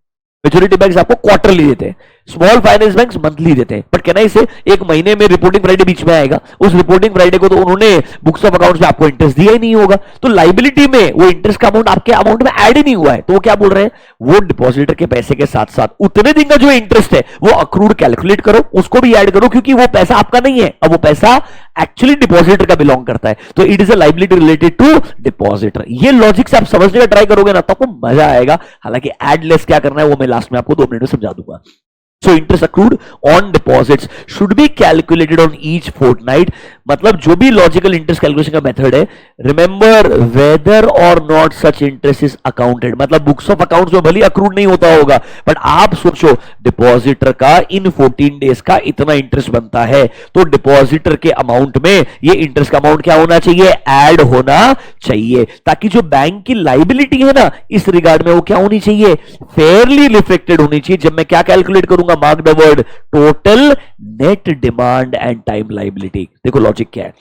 मेजोरिटी बैंक्स आपको क्वार्टरली देते हैं, स्मॉल फाइनेंस बैंक मंथली देते हैं, बट कहना इसे एक महीने में रिपोर्टिंग फ्राइडे बीच में आएगा, उस रिपोर्टिंग फ्राइडे को तो उन्होंने बुक्स ऑफ अकाउंट्स में आपको इंटरेस्ट दिया ही नहीं होगा, तो लाइबिलिटी में वो इंटरेस्ट का अमाउंट आपके अमाउंट में ऐड ही नहीं हुआ है, तो वो क्या बोल रहे हैं, वो डिपॉजिटर के पैसे के साथ साथ उतने दिन का जो इंटरेस्ट है वो अक्रूड कैलकुलेट करो, उसको भी ऐड करो, क्योंकि वो पैसा आपका नहीं है, अब वो पैसा एक्चुअली डिपॉजिटर का बिलोंग करता है, तो it is a liability related to depositor. ये लॉजिक से आप समझने का ट्राई करोगे ना तो आपको मजा आएगा, हालांकि एड लेस क्या करना है वो मैं लास्ट में आपको 2 मिनट में समझा दूंगा। So interest accrued on deposits should be calculated on each fortnight, मतलब जो भी लॉजिकल इंटरेस्ट कैलकुलेशन का मेथड है, रिमेंबर वेदर और not such interest is accounted, मतलब बुक्स ऑफ अकाउंट्स में भले अक्रूड नहीं होता होगा, बट आप सोचो डिपॉजिटर का इन 14 डेज का इतना इंटरेस्ट बनता है, तो डिपॉजिटर के अमाउंट में ये इंटरेस्ट का अमाउंट क्या होना चाहिए, ऐड होना चाहिए, ताकि जो बैंक की लाइबिलिटी है ना इस रिगार्ड में वो क्या होनी चाहिए, फेयरली रिफ्लेक्टेड होनी चाहिए। जब मैं क्या कैलकुलेट करूंगा, mark the word total net demand and time liability. देखो लॉजिक क्या है,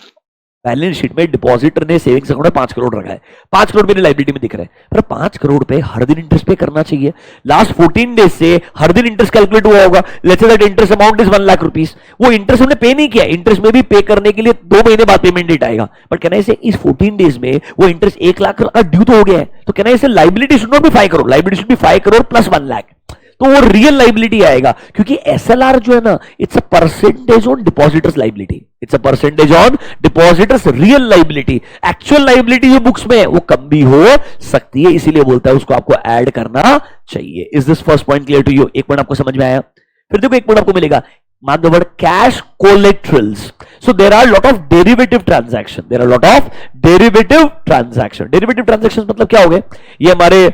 बैलेंस शीट में डिपॉजिटर ने सेविंग्स अकाउंट में 5 करोड़ रखा है, 5 करोड़ मेरी लाइबिलिटी में दिख रहा है, पर 5 करोड़ पे हर दिन इंटरेस्ट पे करना चाहिए, लास्ट 14 डेज से हर दिन इंटरेस्ट कैलकुलेट हुआ होगा, let's say that interest amount is 1 lakh rupees, वो इंटरेस्ट हमने पे नहीं किया, इंटरेस्ट में भी पे करने के लिए 2 महीने बाद पेमेंट डेट आएगा, बट कहना इसे इस 14 डेज में वो इंटरेस्ट 1 लाख का ड्यू तो हो गया है, तो कहना इसे liability should not be 5 crore, liability should be 5 crore plus 1 lakh, तो वो रियल लाइबिलिटी आएगा, क्योंकि एसएलआर जो है ना it's a percentage on depositors liability, it's a percentage on depositors real liability, actual liability जो बुक्स में है वो कम भी हो सकती है, इसीलिए बोलता है उसको आपको ऐड करना चाहिए। Is this first point clear to you? एक पॉइंट आपको समझ में आया? फिर देखो एक पॉइंट आपको मिलेगा, mark the word cash collaterals. So there are lot of derivative transaction, there are lot of derivative transaction, derivative transactions मतलब क्या हो गए, ये हमारे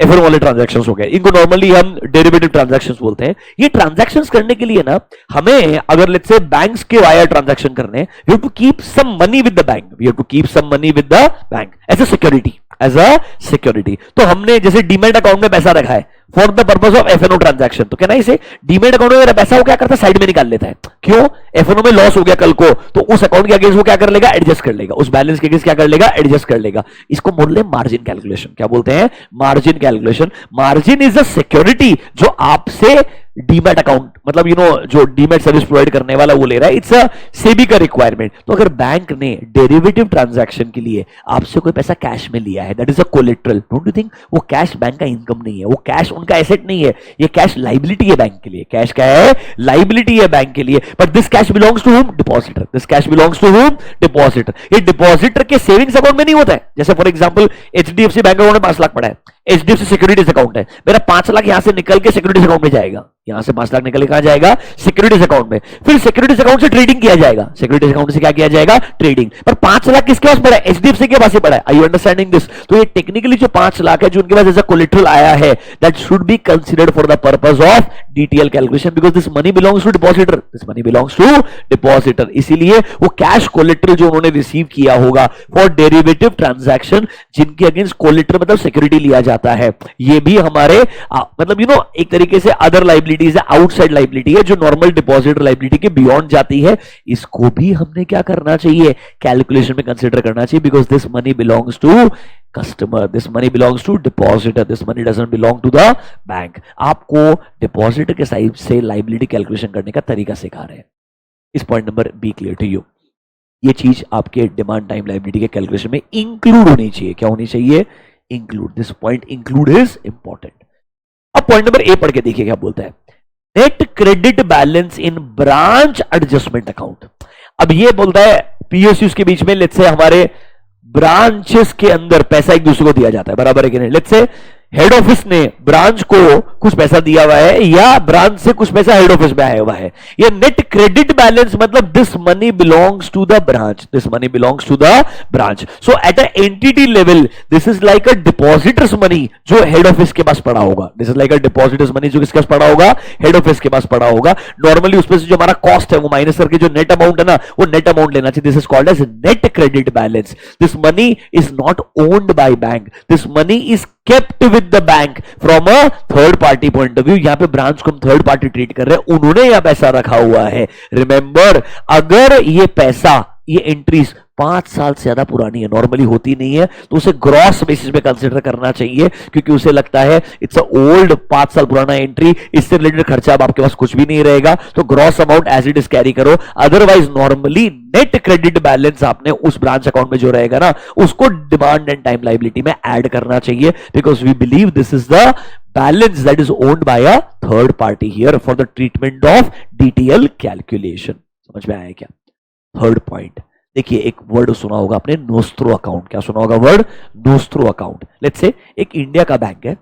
एफएन वाले ट्रांजैक्शंस हो गए, इनको नॉर्मली हम डेरिवेटिव ट्रांजैक्शंस बोलते हैं। ये ट्रांजैक्शंस करने के लिए ना हमें अगर लेट्स से बैंक्स के वाया ट्रांजैक्शन करने, we have to keep some money with the bank, we have to keep some money with the bank as a security, as a security. तो हमने जैसे डीमेट अकाउंट में पैसा रखा है for the purpose of FnO transaction, तो कहना इसे डीमेट अकाउंट में मेरा पैसा वो क्या करता है, साइड में निकाल लेता है, क्यों, एफएनओ में लॉस हो गया कल को, तो उस अकाउंट के अगेंस्ट वो क्या कर लेगा, एडजस्ट कर लेगा, उस बैलेंस के अगेंस्ट क्या कर लेगा, एडजस्ट कर लेगा। इसको बोल रहे मार्जिन कैलकुलेशन, क्या बोलते हैं, margin calculation. Margin is a security जो आपसे डीमेट अकाउंट मतलब जो डीमेट सर्विस प्रोवाइड करने वाला वो ले रहा है, इट्स अ सेबी का रिक्वायरमेंट। तो अगर बैंक ने डेरिवेटिव ट्रांजैक्शन के लिए आपसे कोई पैसा कैश में लिया है, that is a collateral, don't you think वो कैश बैंक का इनकम नहीं है, वो कैश उनका एसेट नहीं है, ये कैश लाइबिलिटी है बैंक के लिए, कैश क्या है, लाइबिलिटी है बैंक के लिए, but this cash belongs to whom, depositor, this cash belongs to whom, depositor. ये डिपॉजिटर के सेविंग्स अकाउंट में नहीं होता है, जैसे for example HDFC bank account में 5 लाख पड़ा है, एचडीएफसी सिक्योरिटीज अकाउंट है, मेरा 5 लाख यहां से निकल के सिक्योरिटीज अकाउंट में जाएगा, यहां से 5 लाख निकल के कहां जाएगा, सिक्योरिटीज अकाउंट में, फिर सिक्योरिटीज अकाउंट से ट्रेडिंग किया जाएगा, सिक्योरिटीज अकाउंट से क्या किया जाएगा, ट्रेडिंग। पर 5 लाख किसके पास पड़ा है, एचडीएफसी के पास ही पड़ा है। Are you understanding this? तो ये टेक्निकली जो 5 लाख है जो उनके पास एज अ कोलेट्रल आया है, that should be considered for the purpose of DTL calculation, because this money belongs to depositor, this money belongs to depositor. इसीलिए वो कैश कोलेट्रल जो उन्होंने रिसीव किया होगा फॉर डेरिवेटिव ट्रांजैक्शन, जिनके अगेंस्ट कोलेट्रल मतलब सिक्योरिटी लिया जाता है, ये भी हमारे मतलब एक तरीके से अदर लाइबिलिटीज है, आउटसाइड लाइबिलिटी है, जो नॉर्मल डिपॉजिटर लाइबिलिटी के बियॉन्ड जाती है। इसको भी हमने क्या करना चाहिए, कैलकुलेशन में कंसीडर करना चाहिए, because this money belongs to customer, this money belongs to depositor, this money doesn't belong to the bank. आपको डिपॉजिटर के साइड से लाइबिलिटी कैलकुलेशन करने का तरीका सिखा रहे हैं। Is point number B clear to you? ये चीज आपके डिमांड टाइम लाइबिलिटी के कैलकुलेशन में इंक्लूड होनी चाहिए। क्या होनी चाहिए? Include. This point include is important. अब पॉइंट नंबर ए पढ़ के देखिए क्या बोलता है, net credit balance in branch adjustment account. अब ये बोलता है पीएसयूज के बीच में लेट्स से हमारे ब्रांचेस के अंदर पैसा एक दूसरे को दिया जाता है, बराबर है कि नहीं? लेट्स से हेड ऑफिस ने ब्रांच को कुछ पैसा दिया हुआ है या ब्रांच से कुछ पैसा हेड ऑफिस में आया हुआ है। ये नेट क्रेडिट बैलेंस मतलब this money belongs to the branch, this money belongs to the branch. So at a entity level this is like a depositors money जो हेड ऑफिस के पास पड़ा होगा, दिस is like a depositors money जो किसके पास पड़ा होगा, हेड ऑफिस के पास पड़ा होगा। नॉर्मली उसमें से जो हमारा कॉस्ट है वो माइनस करके जो नेट अमाउंट है ना वो नेट अमाउंट लेना चाहिए। This is called as net credit balance. This money is not owned by bank, this money is kept with the bank from a third party point of view। यहां पे branch को हम third party treat कर रहे हैं, उन्होंने यहां पैसा रखा हुआ है। रिमेंबर, अगर ये पैसा ये एंट्रीज 5 साल से ज्यादा पुरानी है, नॉर्मली होती नहीं है, तो उसे ग्रॉस बेसिस पे कंसिडर करना चाहिए, क्योंकि उसे लगता है इट्स अ ओल्ड 5 साल पुराना एंट्री, इससे रिलेटेड खर्चा अब आपके पास कुछ भी नहीं रहेगा, तो gross amount as it is carry करो। Otherwise normally net credit balance आपने उस ब्रांच अकाउंट में जो रहेगा ना, उसको डिमांड एंड टाइम लायबिलिटी में ऐड करना चाहिए, because we believe this is the balance that is owned by a third party here for the treatment of DTL calculation। समझ में आया क्या? थर्ड पॉइंट देखिए, एक वर्ड सुना होगा आपने, नोस्ट्रो अकाउंट। क्या सुना होगा word? Nostro account. Let's say एक इंडिया का बैंक है,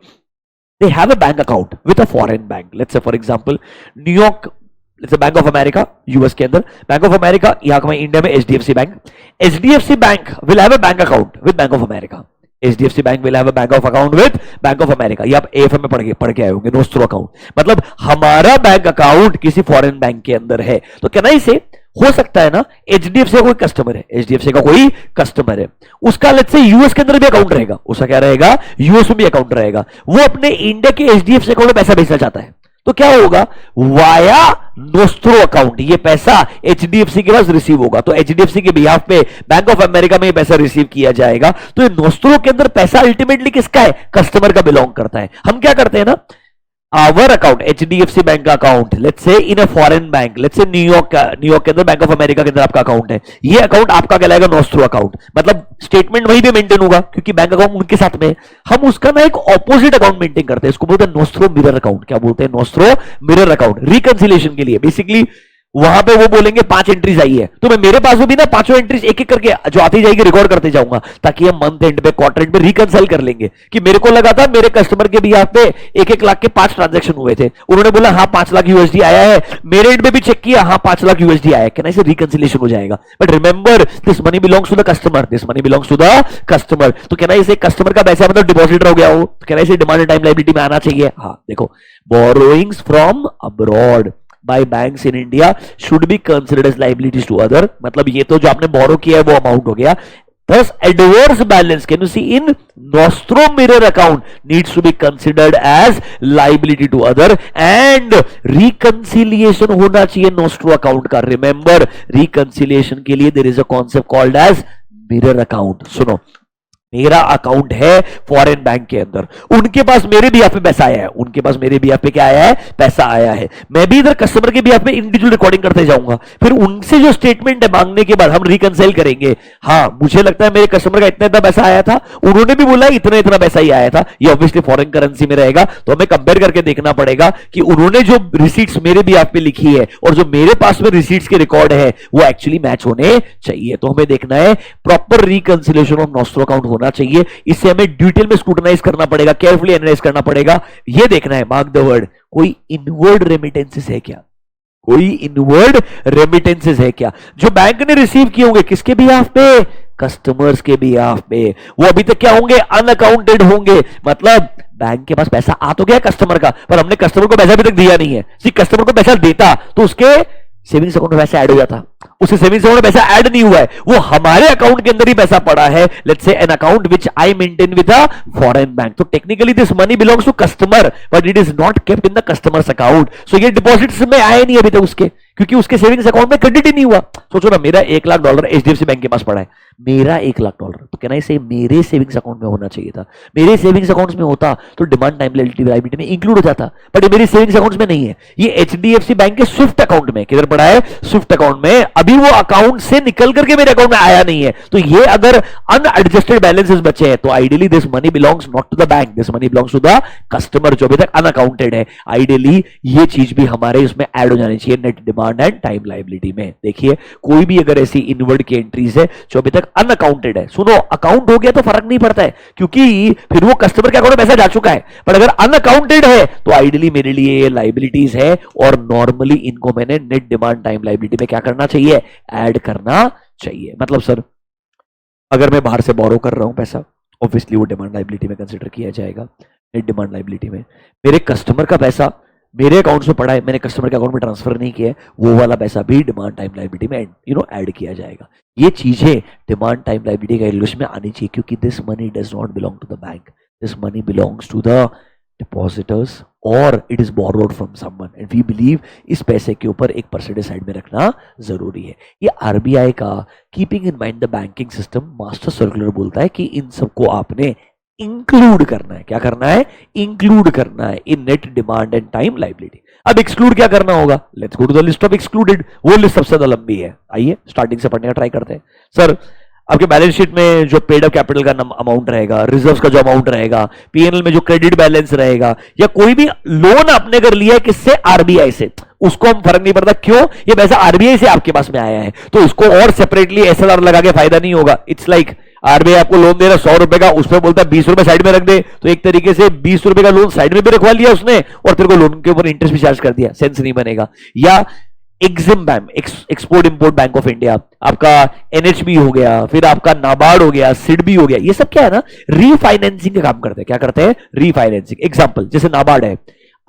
they have a bank account with a foreign bank, let's say for example New York, let's say bank of America, US के अंदर बैंक ऑफ अमेरिका, यहां का इंडिया में HDFC bank. HDFC bank will have a bank account with bank of America, HDFC bank will have a bank of account with bank of America. ये आप AFM में पढ़ के आए होंगे, नोस्ट्रो अकाउंट, मतलब हमारा बैंक अकाउंट किसी फॉरेन बैंक के अंदर है। तो कहना इसे हो सकता है ना, एचडीएफसी का कोई कस्टमर है, एचडीएफसी का कोई कस्टमर है, उसका लेट्स से यूएस के अंदर भी अकाउंट रहेगा, उसका क्या रहेगा? यूएस में भी अकाउंट रहेगा, वो अपने इंडिया के एचडीएफसी अकाउंट में पैसा भेजना चाहता है, तो क्या होगा? वाया नोस्ट्रो अकाउंट ये पैसा एचडीएफसी के पास रिसीव होगा, तो एचडीएफसी के बिहाफ पे बैंक ऑफ अमेरिका में ये पैसा रिसीव किया जाएगा। तो ये नोस्ट्रो के अंदर पैसा अल्टीमेटली किसका है? कस्टमर का बिलोंग करता है। हम क्या करते हैं ना, आवर अकाउंट एचडीएफसी बैंक का account let's say in a foreign bank, let's say New York के अंदर बैंक ऑफ अमेरिका के अंदर आपका अकाउंट है, ये अकाउंट आपका कहलाएगा नोस्ट्रो अकाउंट, मतलब स्टेटमेंट वहीं पे मेंटेन होगा क्योंकि बैंक अकाउंट उनके साथ में। हम उसका ना एक ऑपोजिट अकाउंट मेंटेन करते हैं, इसको बोलते हैं नोस्ट्रो मिरर अकाउंट। क्या बोलते हैं? Nostro mirror account. रिकंसिलिएशन के लिए बेसिकली वहां पे वो बोलेंगे 5 एंट्रीज आई है, तो मैं मेरे पास भी ना 5 एंट्रीज एक एक करके जो आती जाएगी रिकॉर्ड करते जाऊंगा, ताकि हम मंथ एंड पे क्वार्टर एंड पे रिकंसाइल कर लेंगे कि मेरे को लगा था मेरे कस्टमर के भी यहाँ पे 1-1 लाख के 5 ट्रांजैक्शन हुए थे, उन्होंने बोला हाँ 5 लाख यूएसडी आया है, मेरे एंड पे भी चेक किया हाँ 5 लाख यूएसडी आया है, कहना इसे रिकंसिलिएशन हो जाएगा। But remember this money belongs to the customer, this money belongs to the customer, तो कहना इसे कस्टमर का पैसा मतलब डिपॉजिट हो गया हो, तो कहना इसे डिमांड एंड टाइम लायबिलिटी में आना चाहिए। हाँ देखो, borrowings from abroad by banks in India should be considered as liabilities to other, मतलब ये तो जो आपने बोरो किया है वो अमाउंट हो गया। Thus adverse balance can you see in Nostro mirror account needs to be considered as liability to other and reconciliation होना चाहिए Nostro account का। Remember reconciliation के लिए there is a concept called as mirror account। सुनो, मेरा account है foreign bank के अंदर, उनके पास मेरे बिहाफ पे पैसा आया है, उनके पास मेरे बिहाफ पे क्या आया है? पैसा आया है। मैं भी इधर कस्टमर के बिहाफ पे इंडिविजुअल रिकॉर्डिंग करते जाऊंगा, फिर उनसे जो स्टेटमेंट है मांगने के बाद हम रिकंसाइल करेंगे। हाँ मुझे लगता है मेरे कस्टमर का इतना इतना पैसा आया था, उन्होंने भी बोला इतना इतना पैसा ही आया था, ये ऑब्वियसली फॉरेन करेंसी में रहेगा, तो हमें कंपेयर करके देखना पड़ेगा कि उन्होंने जो रिसीट्स मेरे बिहाफ पे लिखी है और जो मेरे पास में रिसीट्स के रिकॉर्ड है वो एक्चुअली मैच होने चाहिए। तो हमें देखना है proper reconciliation of nostro account होना चाहिए, इससे हमें डिटेल में स्क्रूटनाइज करना पड़ेगा, केयरफुली एनालाइज करना पड़ेगा। ये देखना है, मार्क द वर्ड, कोई इनवर्ड रेमिटेंसेस है क्या? कोई इनवर्ड रेमिटेंसेस है क्या जो बैंक ने रिसीव किए होंगे? किसके बिहाफ पे? कस्टमर्स के बिहाफ पे। वो अभी तक क्या होंगे? अनअकाउंटेड होंगे, मतलब बैंक के पास पैसा आ तो गया कस्टमर का, पर हमने कस्टमर को पैसा अभी तक दिया नहीं है। कस्टमर को पैसा देता तो उसके सेविंग्स अकाउंट में पैसा ऐड हो जाता, उसके सेविंग्स अकाउंट में पैसा ऐड नहीं हुआ है, वो हमारे अकाउंट के अंदर ही पैसा पड़ा है। Let's say an account which I maintain with a foreign bank, तो technically this money belongs to customer but it is not kept in the customers account. So ये डिपॉजिट्स में आए नहीं अभी तक उसके, क्योंकि उसके सेविंग्स अकाउंट में क्रेडिट ही नहीं हुआ। सोचो ना, मेरा $1 लाख एचडीएफसी बैंक के पास पड़ा है, मेरा $1 लाख, तो कहना इसे मेरे सेविंग्स अकाउंट में होना चाहिए था। मेरे सेविंग्स अकाउंट में होता तो डिमांड टाइम लायबिलिटी में इंक्लूड हो जाता, बट ये मेरी सेविंग्स अकाउंट में नहीं है। ये एचडीएफसी बैंक के स्विफ्ट अकाउंट में, किधर पड़ा है? स्विफ्ट अकाउंट में। अभी वो अकाउंट से निकल करके मेरे अकाउंट में आया नहीं है, तो ये अगर अनएडजस्टेड बैलेंसेस बचे हैं तो ideally this money belongs not to the bank, this money belongs to the customer जो अभी तक अनअकाउंटेड है। आइडियली ये चीज भी हमारे इसमें ऐड हो जानी चाहिए net demand and time liability में। देखिए कोई भी अगर ऐसी इनवर्ड की एंट्रीज है जो अभी तक अनअकाउंटेड है, सुनो अकाउंट हो गया तो फर्क नहीं पड़ता है क्योंकि फिर वो कस्टमर के अकाउंट में पैसा जा चुका है, पर अगर अनअकाउंटेड है तो आइडियली मेरे लिए लायबिलिटीज है और नॉर्मली इनको मैंने नेट डिमांड टाइम लायबिलिटी में क्या करना चाहिए? ऐड करना चाहिए। मतलब सर अगर मैं बाहर से बोरो कर रहा हूं पैसा, ऑब्वियसली वो डिमांड लायबिलिटी में कंसीडर किया जाएगा, नेट डिमांड लायबिलिटी में। मेरे कस्टमर का पैसा मेरे अकाउंट से पड़ा है, मैंने कस्टमर के अकाउंट में ट्रांसफर नहीं किया है, वो वाला पैसा भी डिमांड टाइम लायबिलिटी में ऐड किया जाएगा। ये चीजें डिमांड टाइम लायबिलिटी का कैलकुलेशन में आनी चाहिए क्योंकि this money does not belong to the bank, this money belongs to the depositors और it is borrowed from someone and we believe इस पैसे के ऊपर एक परसेंटेज साइड में रखना जरूरी है। ये आरबीआई का keeping in mind the banking system master circular बोलता है कि इन सबको आपने इंक्लूड करना है। क्या करना है? इंक्लूड करना है in net demand and time liability. अब एक्सक्लूड क्या करना होगा? Let's go to the list of excluded. वो लिस्ट सबसे ज्यादा लंबी है, आइए स्टार्टिंग से पढ़ने का ट्राई करते हैं। सर आपके बैलेंस शीट में जो पेड अप कैपिटल का अमाउंट रहेगा, रिजर्व्स का जो अमाउंट रहेगा, पीएनएल में जो क्रेडिट बैलेंस रहेगा, या कोई भी लोन आपने अगर लिया है किससे? आरबीआई से, उसको हम फर्क नहीं पड़ता क्यों, ये पैसा आरबीआई से आपके पास में आया है, तो इसको और सेपरेटली एसएलआर लगा के फायदा नहीं होगा। इट्स लाइक आरबीआई आपको लोन दे रहा है 100 रुपए का, उसमें बोलता है 20 रुपए साइड में रख दे, तो एक तरीके से 20 रुपए का लोन साइड में भी रखवा लिया उसने और तेरे को लोन के ऊपर इंटरेस्ट भी चार्ज कर दिया, सेंस नहीं बनेगा। या EXIM bank, export import bank of India, आपका एनएचबी हो गया, फिर आपका नाबार्ड हो गया, सिडबी हो गया, ये सब क्या है ना, रीफाइनेंसिंग का काम करते हैं। क्या करते हैं? रीफाइनेंसिंग। एग्जांपल जैसे नाबार्ड है,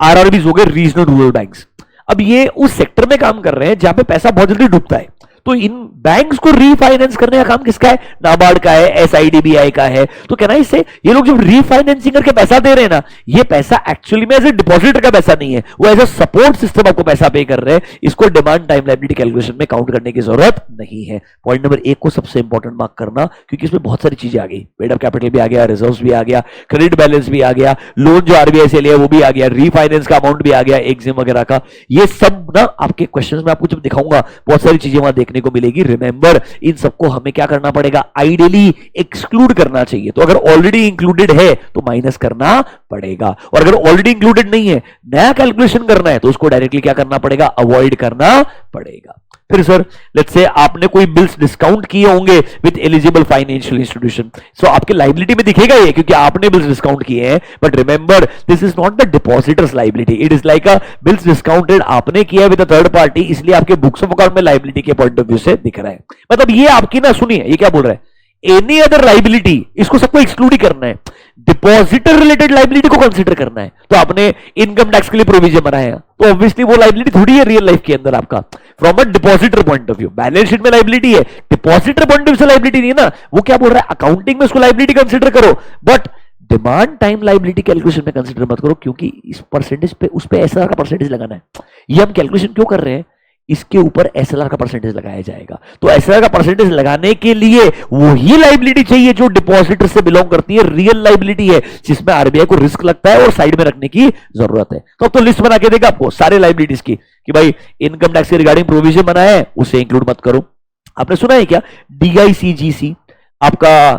आरआरबीज हो गए, रीजनल रूरल बैंक्स। अब ये उस सेक्टर में काम कर रहे हैं जहां पे पैसा बहुत जल्दी डूबता है, तो इन बैंक्स को रीफाइनेंस करने का काम किसका है? नाबार्ड का है, एसआईडीबीआई का है। तो कहना इससे ये लोग जब रीफाइनेंसिंग करके पैसा दे रहे हैं ना, ये पैसा एक्चुअली में एज ए डिपॉजिटर का पैसा नहीं है, वो एज ए सपोर्ट सिस्टम आपको पैसा पे कर रहे हैं। इसको डिमांड टाइम लायबिलिटी कैलकुलेशन में काउंट करने की जरूरत नहीं है। पॉइंट नंबर 1 को सबसे इंपॉर्टेंट मार्क करना, क्योंकि इसमें बहुत सारी चीजें आ गई। पेड अप कैपिटल भी आ गया, रिजर्व्स भी आ गया, क्रेडिट बैलेंस भी आ गया, लोन जो आरबीआई से लिया वो भी आ गया, रीफाइनेंस का अमाउंट भी आ गया, एग्जिम वगैरह का। ये सब ना आपके क्वेश्चन में आपको जब दिखाऊंगा बहुत सारी चीजें वहां देखने को मिलेगी। रिमेंबर, इन सबको हमें क्या करना पड़ेगा? आइडियली एक्सक्लूड करना चाहिए। तो अगर ऑलरेडी इंक्लूडेड है तो माइनस करना पड़ेगा, और अगर ऑलरेडी इंक्लूडेड नहीं है, नया कैलकुलेशन करना है, तो उसको डायरेक्टली क्या करना पड़ेगा? अवॉइड करना पड़ेगा। फिर सर लेट्स से आपने कोई बिल्स डिस्काउंट किए होंगे विद एलिजिबल फाइनेंशियल इंस्टीट्यूशन, सो आपके लायबिलिटी में दिखेगा ये, क्योंकि आपने बिल्स डिस्काउंट किए हैं। But remember, this is not the depositors liability, it is like a bills discounted आपने किया विद अ थर्ड पार्टी, इसलिए आपके बुक्स ऑफ अकाउंट में लायबिलिटी के पॉइंट ऑफ व्यू से दिख रहा है। मतलब ये आपकी ना, सुनिए ये क्या बोल रहा है, एनी अदर लायबिलिटी, इसको सबको एक्सक्लूड ही करना है, डिपॉजिटर रिलेटेड लायबिलिटी को कंसीडर करना है। तो आपने इनकम टैक्स के लिए प्रोविजन बनाया, तो ऑब्वियसली वो लायबिलिटी थोड़ी है रियल लाइफ के अंदर आपका, from a depositor point of view. Balance sheet में लायबिलिटी है, डिपॉजिटर पॉइंट ऑफ व्यू से लायबिलिटी नहीं है ना। वो क्या बोल रहा है, अकाउंटिंग में उसको लायबिलिटी कंसीडर करो, but demand time liability calculation में कंसीडर मत करो, क्योंकि इस परसेंटेज पे, उस पे एसआर का परसेंटेज लगाना है। ये हम कैलकुलेशन क्यों कर रहे हैं? इसके ऊपर एसएलआर का परसेंटेज लगाया जाएगा। तो एसएलआर का परसेंटेज लगाने के लिए वही लायबिलिटी चाहिए जो डिपॉजिटर से बिलोंग करती है, रियल लायबिलिटी है, जिसमें आरबीआई को रिस्क लगता है और साइड में रखने की जरूरत है। तो अब तो लिस्ट बना के देगा आपको सारे लायबिलिटीज की, कि भाई इनकम टैक्स के रिगार्डिंग प्रोविजन बनाया है, उसे इंक्लूड मत करो। आपने सुना है क्या? डीआईसीजीसी आपका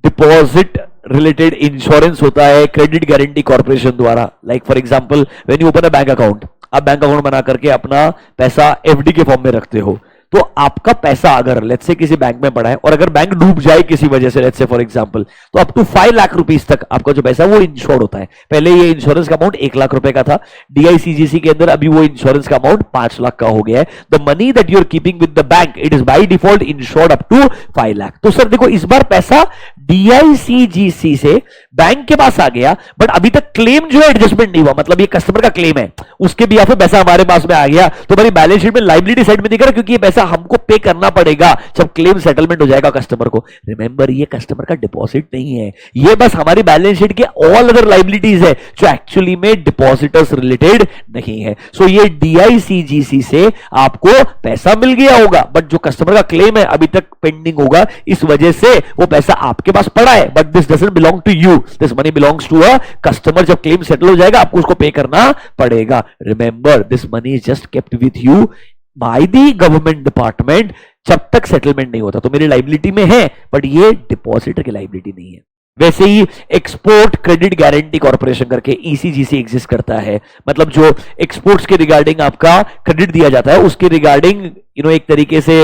डिपॉजिट रिलेटेड इंश्योरेंस होता है क्रेडिट गारंटी कॉर्पोरेशन द्वारा। Like for example when you open a bank account, आप बैंक अकाउंट बना करके अपना पैसा एफडी के फॉर्म में रखते हो, तो आपका पैसा अगर लेट्स से किसी बैंक में पड़ा है और अगर बैंक डूब जाए किसी वजह से, लेट्स से फॉर एग्जांपल, तो अप टू 5 लाख रुपीस तक आपका जो पैसा वो इंश्योर्ड होता है। पहले ये इंश्योरेंस का अमाउंट 1 लाख रुपए का था, डीआईसीजीसी के अंदर अभी वो इंश्योरेंस का अमाउंट 5 लाख का हो गया है। The money that you are keeping with the bank, it is by default insured up to 5 lakh. तो सर देखो, इस बार पैसा डीआईसीजीसी से बैंक के पास आ गया, बट अभी तक क्लेम जो है एडजस्टमेंट नहीं हुआ, मतलब ये कस्टमर का क्लेम है, उसके भी पैसा हमारे पास में आ गया, तो हमारी बैलेंस शीट में लायबिलिटी साइड में दिख रहा है, क्योंकि ये पैसा हमको पे करना पड़ेगा जब क्लेम सेटलमेंट हो जाएगा कस्टमर को। रिमेंबर, ये कस्टमर का डिपॉजिट नहीं है, ये बस हमारी बैलेंस शीट के ऑल अदर लायबिलिटीज है जो एक्चुअली में डिपॉजिटर्स रिलेटेड नहीं है। सो ये डीआईसीजीसी से आपको पैसा मिल गया होगा, बट जो कस्टमर का क्लेम है अभी तक पेंडिंग होगा, इस वजह से वो पैसा आपके पास पड़ा है, but this doesn't belong to you, this money belongs to a customer. जब क्लेम सेटल हो जाएगा आपको उसको पे करना पड़ेगा। Remember, this money is just kept with you by the government department जब तक सेटलमेंट नहीं होता। तो मेरी लायबिलिटी में है, बट ये डिपॉजिटर की लायबिलिटी नहीं है। वैसे ही एक्सपोर्ट क्रेडिट गारंटी कॉर्पोरेशन करके ईसीजीसी एग्जिस्ट करता है, मतलब जो एक्सपोर्ट्स के रिगार्डिंग आपका क्रेडिट दिया जाता है, उसके रिगार्डिंग एक तरीके से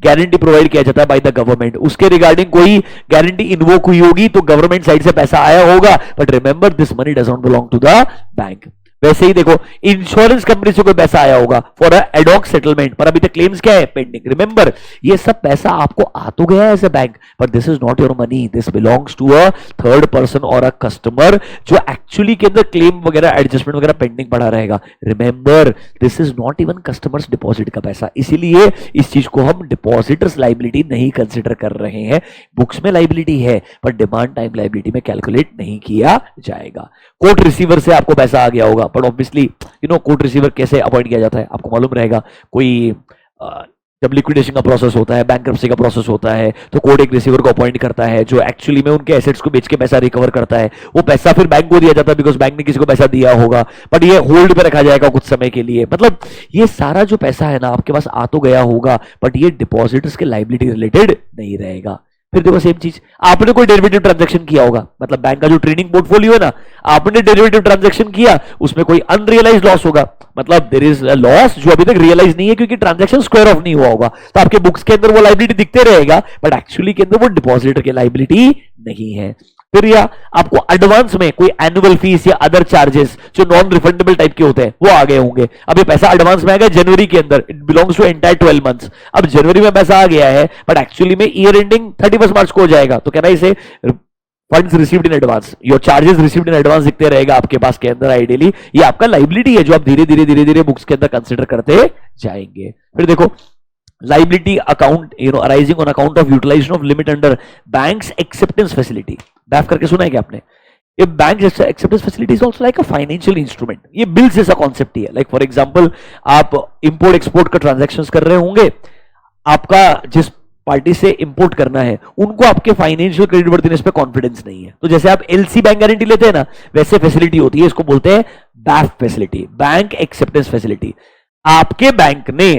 गारंटी प्रोवाइड किया जाता है बाय द गवर्नमेंट। उसके रिगार्डिंग कोई गारंटी इन्वोक हुई होगी तो गवर्नमेंट साइड से पैसा आया होगा, but remember this money does not belong to the bank. वैसे ही देखो, इंश्योरेंस कंपनी से कोई पैसा आया होगा फॉर एडॉक सेटलमेंट, पर अभी तक क्लेम्स क्या है? पेंडिंग। रिमेंबर, ये सब पैसा आपको आ तो गया है as a bank, but this is not your money, this belongs to a third person or a customer जो एक्चुअली के अंदर क्लेम वगैरह एडजस्टमेंट वगैरह पेंडिंग पड़ा रहेगा। Remember, this is not even customers deposit का पैसा, इसीलिए इस चीज को हम डिपॉजिटर्स लायबिलिटी नहीं कंसिडर कर रहे हैं। बुक्स में लायबिलिटी है, पर डिमांड टाइम लायबिलिटी में कैलकुलेट नहीं किया जाएगा। कोर्ट रिसीवर से आपको पैसा आ गया होगा, बट ऑब्वियसली कोर्ट रिसीवर कैसे अपॉइंट किया जाता है आपको मालूम रहेगा। कोई जब लिक्विडेशन का प्रोसेस होता है, बैंक्रप्सी का प्रोसेस होता है, तो कोर्ट एक रिसीवर को अपॉइंट करता है जो एक्चुअली में उनके एसेट्स को बेच के पैसा रिकवर करता है। वो पैसा फिर बैंक को दिया जाता है बिकॉज बैंक ने किसी को पैसा दिया होगा, बट ये होल्ड पे रखा जाएगा कुछ समय के लिए। मतलब ये सारा जो पैसा है ना आपके पास आ तो गया होगा, बट ये डिपॉजिटर्स के लायबिलिटी रिलेटेड नहीं रहेगा। फिर देखो सेम चीज, आपने कोई डेरिवेटिव ट्रांजैक्शन किया होगा, मतलब बैंक का जो ट्रेडिंग पोर्टफोलियो है ना, आपने डेरिवेटिव ट्रांजैक्शन किया, उसमें कोई अनरियलाइज लॉस होगा, मतलब देयर इज अ लॉस जो अभी तक रियलाइज नहीं है क्योंकि ट्रांजैक्शन स्क्वायर ऑफ नहीं हुआ होगा, तो आपके बुक्स के अंदर वो लायबिलिटी दिखते रहेगा, बट एक्चुअली के अंदर वो डिपॉजिटर की लायबिलिटी नहीं है। फिर या आपको एडवांस में कोई एनुअल फीस या अदर चार्जेस जो नॉन रिफंडेबल टाइप के होते हैं वो आ गए होंगे। अब ये पैसा एडवांस में आएगा जनवरी के अंदर, it belongs to entire 12 months. अब जनवरी में पैसा आ गया है बट एक्चुअली में ईयर एंडिंग 31 मार्च को हो जाएगा, तो कहना इसे funds received in advance, your charges received in advance दिखते रहेगा आपके पास के अंदर। आइडियली ये आपका लायबिलिटी है जो आप धीरे धीरे बुक्स के अंदर कंसिडर करते जाएंगे। फिर देखो liability account arising on account of utilization of limit under bank's acceptance facility, BAIF करके सुना है क्या आपने? ये bank acceptance facility is also like a financial instrument, ये बिल जैसा कॉन्सेप्ट ही है। लाइक फॉर एग्जांपल आप इंपोर्ट एक्सपोर्ट का ट्रांजैक्शंस कर रहे होंगे, आपका जिस पार्टी से इंपोर्ट करना है उनको आपके फाइनेंशियल क्रेडिट वर्थिनेस पे कॉन्फिडेंस नहीं है, तो जैसे आप एलसी बैंक गारंटी लेते हैं ना, वैसे फैसिलिटी होती है, इसको बोलते हैं BAIF facility, bank acceptance facility. आपके बैंक ने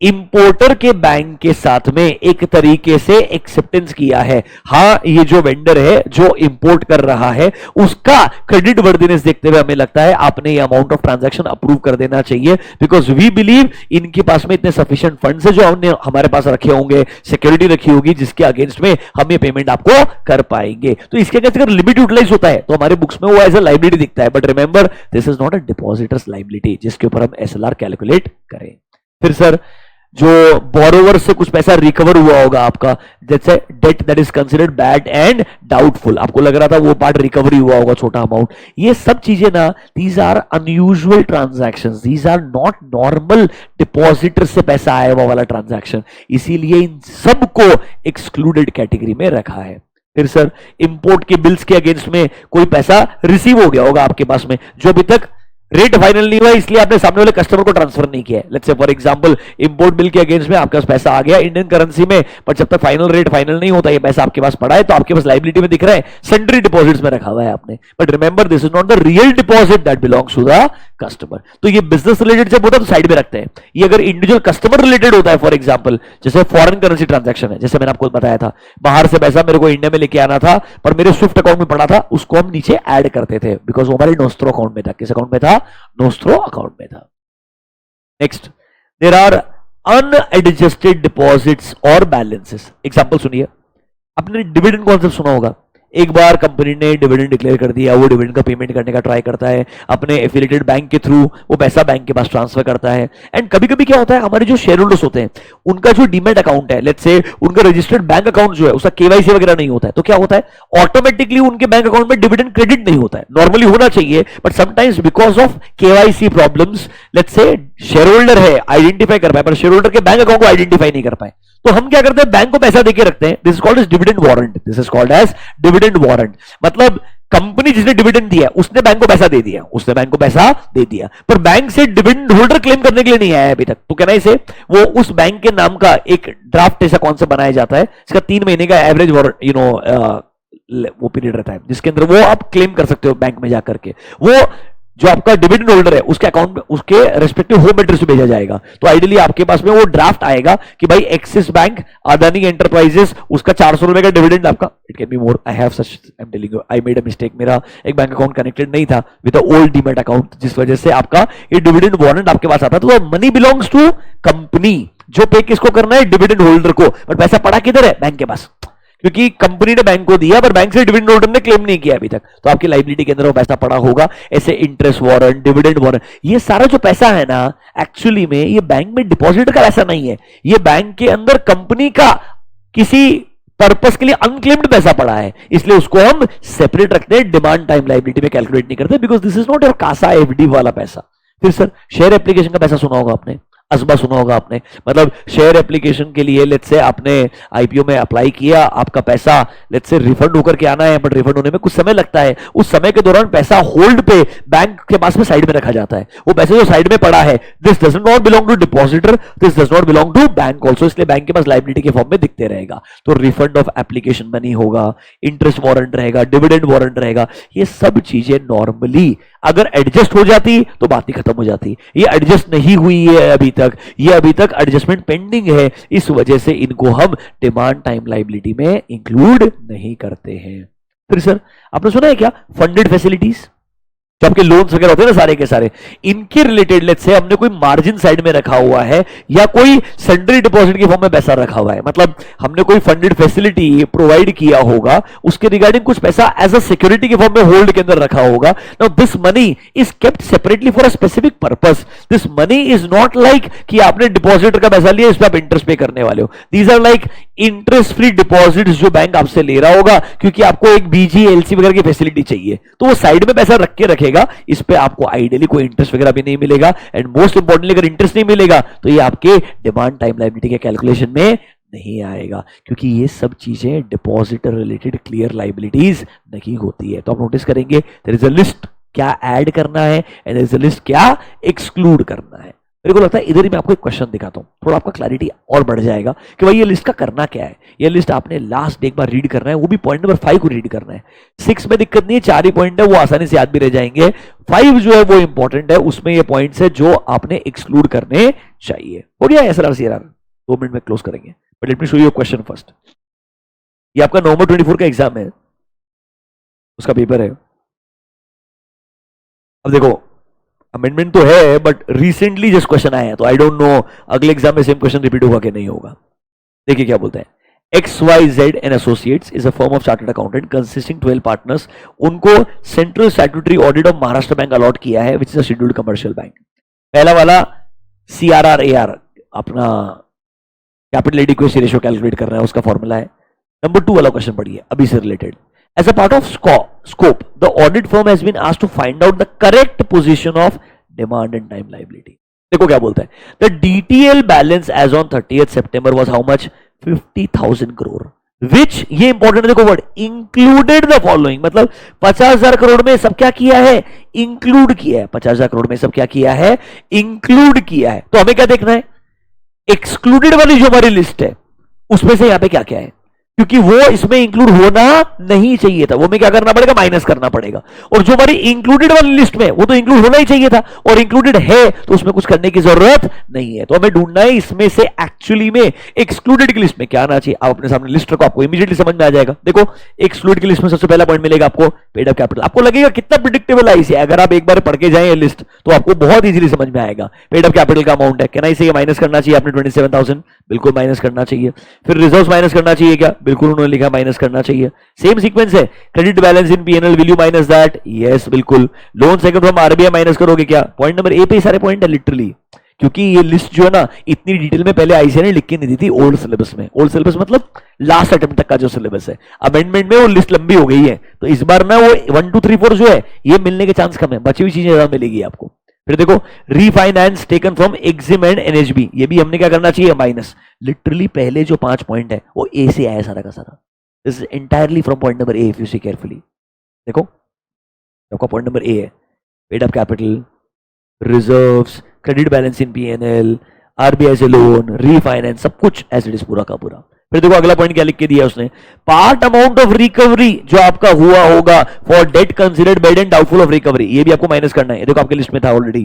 इंपोर्टर के बैंक के साथ में एक तरीके से एक्सेप्टेंस किया है, हाँ ये जो वेंडर है जो इंपोर्ट कर रहा है उसका क्रेडिट वर्दिनेस देखते हुए हमें लगता है आपने ये अमाउंट ऑफ ट्रांजैक्शन अप्रूव कर देना चाहिए, बिकॉज वी बिलीव इनके पास में इतने सफिशिएंट फंड्स है जो हमने हमारे पास रखे होंगे, सिक्योरिटी रखी होगी जिसके अगेंस्ट में हम ये पेमेंट आपको कर पाएंगे। तो इसके अगेंस्ट अगर लिमिट यूटिलाइज होता है तो हमारे बुक्स में वो एज अ लायबिलिटी दिखता है, but remember this is not a depositors liability जिसके ऊपर हम एसएलआर कैलकुलेट करें। फिर सर जो बोरोवर से कुछ पैसा रिकवर हुआ होगा आपका, जैसे debt that is considered bad and doubtful, आपको लग रहा था वो पार्ट रिकवरी हुआ होगा छोटा अमाउंट, ये सब चीजें ना these are unusual transactions, these are not normal depositor से पैसा आया हुआ वाला ट्रांजैक्शन, इसीलिए इन सबको एक्सक्लूडेड कैटेगरी में रखा है। फिर सर इंपोर्ट के बिल्स के अगेंस्ट में कोई पैसा रिसीव हो गया होगा आपके पास में जो अभी तक रेट फाइनल नहीं हुआ इसलिए आपने सामने वाले कस्टमर को ट्रांसफर नहीं किया है। Let's say for example import bill के अगेंस्ट में आपके पास पैसा आ गया इंडियन करेंसी में, पर जब तक फाइनल रेट फाइनल नहीं होता ये पैसा आपके पास पड़ा है तो आपके पास लायबिलिटी में दिख रहा है, सेंट्री डिपॉजिट्स में रखा हुआ है आपने, but remember this is not the real deposit that belongs to the customer. तो ये बिजनेस रिलेटेड जब होता है तो साइड में रखते हैं, ये अगर इंडिविजुअल कस्टमर रिलेटेड होता है, फॉर एग्जांपल जैसे फॉरेन करेंसी ट्रांजैक्शन है, जैसे मैंने आपको बताया था बाहर से पैसा मेरे को इंडिया में लेके आना था पर मेरे स्विफ्ट अकाउंट में पड़ा था, उसको हम नीचे ऐड करते थे बिकॉज वो हमारे नोस्ट्रो अकाउंट में था। किस अकाउंट में था? नोस्ट्रो अकाउंट में था। Next, there are unadjusted deposits और बैलेंसेस। एग्जांपल सुनिए, आपने डिविडेंड कॉन्सेप्ट सुना होगा, एक बार कंपनी ने डिविडेंड डिक्लेयर कर दिया, वो डिविडेंड का पेमेंट करने का ट्राई करता है, अपने एफिलिएटेड बैंक के थ्रू वो पैसा बैंक के पास ट्रांसफर करता है। एंड कभी कभी क्या होता है, हमारे जो शेयर होल्डर्स होते हैं उनका जो डीमैट अकाउंट है, लेट्स से उनका रजिस्टर्ड बैंक अकाउंट जो है उसका केवाईसी वगैरह नहीं होता है, तो क्या होता है ऑटोमेटिकली उनके बैंक अकाउंट में डिविडेंड क्रेडिट नहीं होता है। नॉर्मली होना चाहिए but sometimes because of KYC problems, let's say share holder है आइडेंटिफाई कर पाए पर शेयर होल्डर के बैंक अकाउंट को आइडेंटिफाई नहीं कर पाए, तो हम क्या करते हैं बैंक को पैसा देके रखते हैं। This is called as dividend warrant, this is called as dividend warrant. मतलब कंपनी जिसने डिविडेंड दिया उसने बैंक को पैसा दे दिया, उसने बैंक को पैसा दे दिया पर बैंक से डिविडेंड होल्डर क्लेम करने के लिए नहीं आया अभी तक, तो कहना इसे वो उस बैंक के नाम का एक ड्राफ्ट ऐसा कॉन्सेप्ट बनाया जाता है, इसका 3 महीने का एवरेज वो पीरियड रहता है जिसके अंदर वो आप क्लेम कर सकते हो बैंक में जाकर के, वो जो आपका डिविडेंड होल्डर है उसके अकाउंट में उसके रेस्पेक्टिव होम एड्रेस पे भेजा जाएगा। तो आइडियली आपके पास में वो ड्राफ्ट आएगा कि भाई एक्सिस बैंक अदानी एंटरप्राइजेस उसका 400 रुपए का डिविडेंड आपका, it can be more, I have such, I am telling you I made a mistake, मेरा एक बैंक अकाउंट कनेक्टेड नहीं था विद ओल्ड डीमैट अकाउंट जिस वजह से आपका ये डिविडेंड वारंट आपके पास आता, तो मनी बिलोंग्स टू कंपनी, जो पे किसको करना है? डिविडेंड होल्डर को, बट पैसा पड़ा किधर है? बैंक के पास, क्योंकि कंपनी ने बैंक को दिया पर बैंक से डिविडेंड होल्डर ने क्लेम नहीं किया अभी तक, तो आपकी लायबिलिटी के अंदर वो पैसा पड़ा होगा। ऐसे इंटरेस्ट वारंट, डिविडेंड वारंट, ये सारा जो पैसा है ना एक्चुअली में ये बैंक में डिपॉजिट का पैसा नहीं है, ये बैंक के अंदर कंपनी का किसी पर्पस के लिए अनक्लेम्ड पैसा पड़ा है, इसलिए उसको हम सेपरेट रखते हैं, डिमांड टाइम लायबिलिटी में कैलकुलेट नहीं करते because this is not your CASA FD वाला पैसा। फिर सर शेयर एप्लीकेशन का पैसा सुना होगा आपने, असबा सुना होगा आपने, मतलब शेयर एप्लीकेशन के लिए लेट्स से आपने आईपीओ में अप्लाई किया, आपका पैसा लेट्स से रिफंड होकर के आना है, बट रिफंड होने में कुछ समय लगता है। उस समय के दौरान पैसा होल्ड पे बैंक के पास में साइड में रखा जाता है। वो पैसे जो साइड में पड़ा है, this does not belong to depositor, this does not belong to bank also, इसलिए बैंक के पास लायबिलिटी के फॉर्म में दिखते रहेगा। तो रिफंड ऑफ एप्लीकेशन मनी होगा, इंटरेस्ट वारंट रहेगा, डिविडेंड वारंट रहेगा। ये सब चीजें नॉर्मली अगर एडजस्ट हो जाती तो बात ही खत्म हो जाती। ये एडजस्ट नहीं हुई है अभी तक, ये अभी तक एडजस्टमेंट पेंडिंग है, इस वजह से इनको हम डिमांड टाइम लायबिलिटी में इंक्लूड नहीं करते हैं। फिर सर आपने सुना है क्या फंडेड फैसिलिटीज, जो आपके लोन्स वगैरह होते हैं ना सारे के सारे, इनके रिलेटेड लेट्स से हमने कोई मार्जिन साइड में रखा हुआ है या कोई सैलरी डिपॉजिट के फॉर्म में पैसा रखा हुआ है, मतलब हमने कोई फंडेड फैसिलिटी प्रोवाइड किया होगा, उसके रिगार्डिंग कुछ पैसा एज अ सिक्योरिटी के फॉर्म में होल्ड के अंदर रखा होगा। Now this money is kept separately for a specific purpose. This money is not like कि आपने डिपॉजिटर का पैसा लिया, इस पर आप इंटरेस्ट पे करने वाले हो। These are like interest free deposit जो बैंक आपसे ले रहा होगा, क्योंकि आपको एक बीजी एलसी वगैरह की फैसिलिटी चाहिए, तो वो साइड में पैसा रख के रखेगा, इस पे आपको आइडियली कोई इंटरेस्ट वगैरह भी नहीं मिलेगा। एंड मोस्ट इंपॉर्टेंटली अगर इंटरेस्ट नहीं मिलेगा तो ये आपके डिमांड टाइम लायबिलिटी के कैलकुलेशन में नहीं आएगा, क्योंकि ये सब चीजें डिपॉजिटर रिलेटेड क्लियर लायबिलिटीज नहीं होती है। तो आप नोटिस करेंगे देयर इज अ लिस्ट क्या ऐड करना है and there is a list क्या एक्सक्लूड करना है। मेरे को लगता है इधर ही मैं आपको एक क्वेश्चन दिखाता हूं, थोड़ा आपका क्लैरिटी और बढ़ जाएगा कि भाई ये लिस्ट का करना क्या है। ये लिस्ट आपने लास्ट एक बार रीड करना है, वो भी पॉइंट नंबर 5 को रीड करना है। 6 में दिक्कत नहीं है, 4 ही पॉइंट है, वो आसानी से याद भी रह जाएंगे। 5 जो है वो इंपॉर्टेंट है, उसमें ये पॉइंट्स है जो आपने एक्सक्लूड करने चाहिए। हो गया एसएलआर सीआरआर, 2 मिनट में क्लोज करेंगे, but let me show you question first. ये आपका नवंबर 24 का एग्जाम है, उसका पेपर है। अब देखो अमेंडमेंट तो है, बट रिसेंटली जस्ट क्वेश्चन आया है, तो आई डोंट नो अगले एग्जाम में सेम क्वेश्चन रिपीट होगा कि नहीं होगा। देखिए क्या बोलते हैं, XYZ and associates is a firm of chartered accountant consisting 12 partners. उनको central statutory audit of Maharashtra bank allot किया है, which is a scheduled commercial bank. पहला वाला CRR AR अपना कैपिटल एडिक्वेसी रेशियो कैलकुलेट कर रहा है, उसका फॉर्मूला है। नंबर 2 वाला क्वेश्चन पढ़िए अभी से related. As a part of scope, the audit firm has been asked to find out the correct position of demand and time liability. देखो क्या बोलता है, the DTL balance as on 30th September was how much? 50,000 crore. Which ये important है, देखो word included the following, मतलब 50,000 करोड़ में सब क्या किया है? इंक्लूड किया है। 50,000 करोड़ में सब क्या किया है? इंक्लूड किया है। तो हमें क्या देखना है? एक्सक्लूडेड वाली जो हमारी लिस्ट है उसमें से यहां पे क्या क्या है, क्योंकि वो इसमें इंक्लूड होना नहीं चाहिए था, वो में क्या करना पड़ेगा? माइनस करना पड़ेगा। और जो हमारी इंक्लूडेड वाली लिस्ट में वो तो इंक्लूड होना ही चाहिए था, और इंक्लूडेड है तो उसमें कुछ करने की जरूरत नहीं है। तो हमें ढूंढना है इसमें से एक्चुअली में एक्सक्लूडेड की लिस्ट में क्या आना चाहिए। आप अपने सामने लिस्ट रखो, आपको इमीडिएटली समझ में आ जाएगा। देखो एक्सक्लूडेड की लिस्ट में सबसे पहला पॉइंट मिलेगा आपको पेड अप कैपिटल। आपको लगेगा कितना प्रेडिक्टेबल है इसे, अगर आप एक बार पढ़ के जाएं लिस्ट तो आपको बहुत इजीली समझ में आएगा। पेड अप कैपिटल का अमाउंट है, कहना इसे माइनस करना चाहिए आपने 27,000, बिल्कुल माइनस करना चाहिए। फिर रिजर्व माइनस करना चाहिए क्या? बिल्कुल उन्होंने लिखा माइनस करना चाहिए। सेम सीक्वेंस है, credit balance in PNL will you minus that? Yes बिल्कुल। Loan second from RBI minus करोगे क्या? पॉइंट नंबर ए पे सारे पॉइंट है लिटरली, क्योंकि ये लिस्ट जो है ना इतनी डिटेल में पहले आईसीआई ने लिख के नहीं दी थी ओल्ड सिलेबस में। ओल्ड सिलेबस मतलब लास्ट अटेम्प्ट तक का जो सिलेबस है, अमेंडमेंट में वो लिस्ट लंबी हो गई है, तो इस बार ना वो 1 2 3 4 जो है ये मिलने के चांस कम है, बची हुई चीजें ज्यादा मिलेगी आपको। फिर देखो refinance taken from EXIM and NHB, ये भी हमने क्या करना चाहिए? माइनस। लिटरली पहले जो 5 पॉइंट है वो ए से आया सारा का सारा। This is entirely from point number A, if you see carefully. देखो आपका पॉइंट नंबर ए है paid up capital, reserves, credit balance in PNL, RBI से लोन, रीफाइनेंस, सब कुछ एज इट इज पूरा का पूरा। फिर देखो अगला पॉइंट क्या लिख के दिया उसने, पार्ट अमाउंट ऑफ रिकवरी जो आपका हुआ होगा for debt considered bad and doubtful of recovery, ये भी आपको माइनस करना है। देखो आपके लिस्ट में था already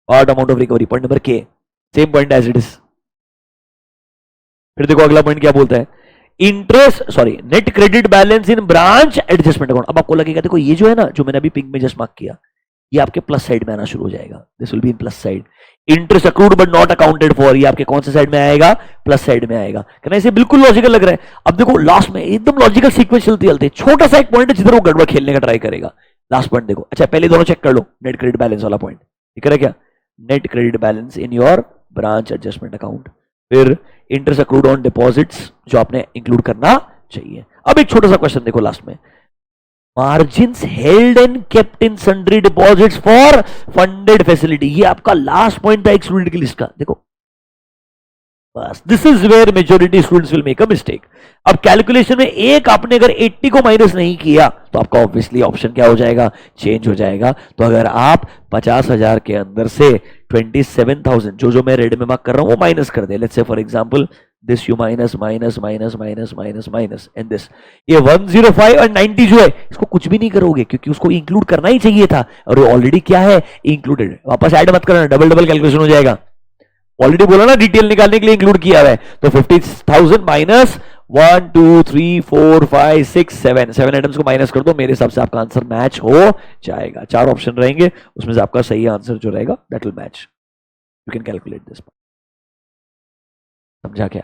part amount of recovery, point number के, same point as it is. फिर देखो अगला पॉइंट क्या बोलता है, interest net credit balance in branch adjustment account. अब आपको लगेगा देखो ये जो है ना, जो मैंने अभी पिंक में जस्ट मार्क किया, ये आपके प्लस साइड में आना शुरू हो जाएगा। This will be in plus side. Interest accrued but not accounted for, ये आपके कौन से साइड में आएगा? प्लस साइड में आएगा। कहना इसे बिल्कुल लॉजिकल लग रहा है। अब देखो लास्ट में एकदम लॉजिकल सीक्वेंस चलते चलते छोटा सा एक पॉइंट है जिधर वो गड़बड़ खेलने का ट्राई करेगा। लास्ट पॉइंट देखो, अच्छा पहले दोनों चेक कर लो, नेट क्रेडिट बैलेंस वाला पॉइंट ठीक है क्या? Net credit balance in your branch adjustment account. फिर इंटरेस्ट अक्रूड ऑन डिपॉजिट्स जो आपने इंक्लूड करना चाहिए। अब एक छोटा सा क्वेश्चन देखो लास्ट में, margins held and kept in sundry deposits for funded facility, ये आपका लास्ट पॉइंट था एक्सक्लूडेड की लिस्ट का। देखो बस this is where majority students will make a mistake. अब कैलकुलेशन में एक आपने अगर 80 को माइनस नहीं किया तो आपका ऑब्वियसली ऑप्शन क्या हो जाएगा, चेंज हो जाएगा। तो अगर आप 50,000 के अंदर से 27,000 जो मैं रेड में मार्क कर रहा हूं वो माइनस कर दे, let's say for example this you minus minus minus minus minus minus and this, ये 105 और 90 जो है इसको कुछ भी नहीं करोगे क्योंकि उसको इंक्लूड करना ही चाहिए था और ऑलरेडी क्या है, इंक्लूडेड। वापस ऐड मत करना, डबल डबल कैलकुलेशन हो जाएगा। ऑलरेडी बोला ना डिटेल निकालने के लिए इंक्लूड किया हुआ है। तो 50,000 माइनस 1 2 3 4 5 6 7 आइटम्स को माइनस कर दो, मेरे हिसाब से आपका आंसर मैच हो जाएगा। 4 ऑप्शन रहेंगे, उसमें से आपका सही आंसर जो रहेगा that will match. You can calculate this. समझा क्या?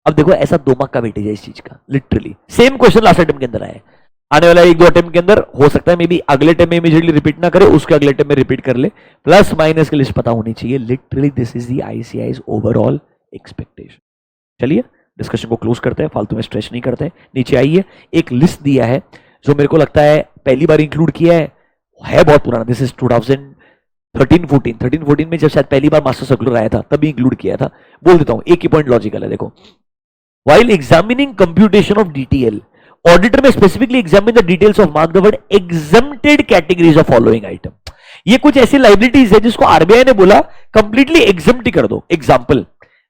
अब देखो ऐसा 2 मार्क का वेटेज है इस चीज का, literally same question last attempt के अंदर आया है। आने वाला 1-2 अटेम्प्ट के अंदर हो सकता है मे बी अगले टाइम में इमीडिएटली रिपीट ना करे, उसके अगले टाइम में रिपीट कर ले। प्लस माइनस की लिस्ट पता होनी चाहिए। Literally this is the ICAI's overall expectation. चलिए डिस्कशन को क्लोज करते हैं, फालतू में स्ट्रेच नहीं करते हैं। नीचे आइए, एक लिस्ट दिया है जो मेरे को लगता है पहली बार इंक्लूड किया है बहुत पुराना। दिस इज 2013-14 में जब शायद पहली बार मास्टर सर्कुलर आया था तभी इंक्लूड किया था। बोल देता हूं, एक ही पॉइंट लॉजिकल है। देखो, while examining computation of DTL, auditor may specifically examine the details of mark the word exempted categories of following item। ये कुछ ऐसी लाइबिलिटीज है जिसको आरबीआई ने बोला कंप्लीटली एग्जम्प्ट कर दो। एग्जांपल,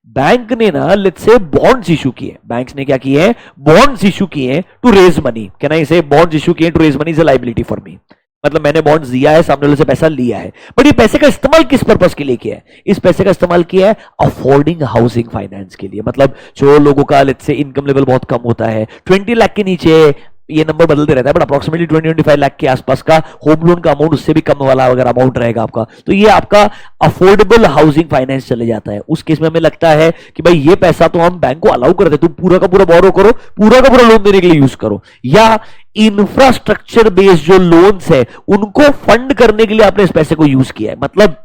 बैंक ने ना लेट्स से बॉन्ड्स इशू किए, बैंक्स ने क्या किए हैं, बॉन्ड्स इशू किए हैं to raise money. Can I say bonds issue किए to raise money is a liability for me. मतलब मैंने बॉन्ड्स दिया है, सामने वाले से पैसा लिया है, बट ये पैसे का इस्तेमाल किस पर्पस के लिए किया है? इस पैसे का इस्तेमाल किया है अफोर्डिंग हाउसिंग फाइनेंस के लिए। मतलब जो लोगों का लेट्स से इनकम लेवल बहुत कम होता है, 20 लाख के नीचे, ये नंबर बदलते रहता है बट अप्रोक्सीमेटली 20-25 लाख के आसपास का होम लोन का अमाउंट, उससे भी कम वाला अगर अमाउंट रहेगा आपका, तो ये आपका अफोर्डेबल हाउसिंग फाइनेंस चले जाता है। उस केस में हमें लगता है कि भाई ये पैसा तो हम बैंक को अलाउ कर देते, तुम पूरा का पूरा बोरो करो, पूरा का पूरा लोन देने के लिए यूज करो। या इंफ्रास्ट्रक्चर बेस्ड जो लोन्स है उनको फंड करने के लिए आपने इस पैसे को यूज किया है। मतलब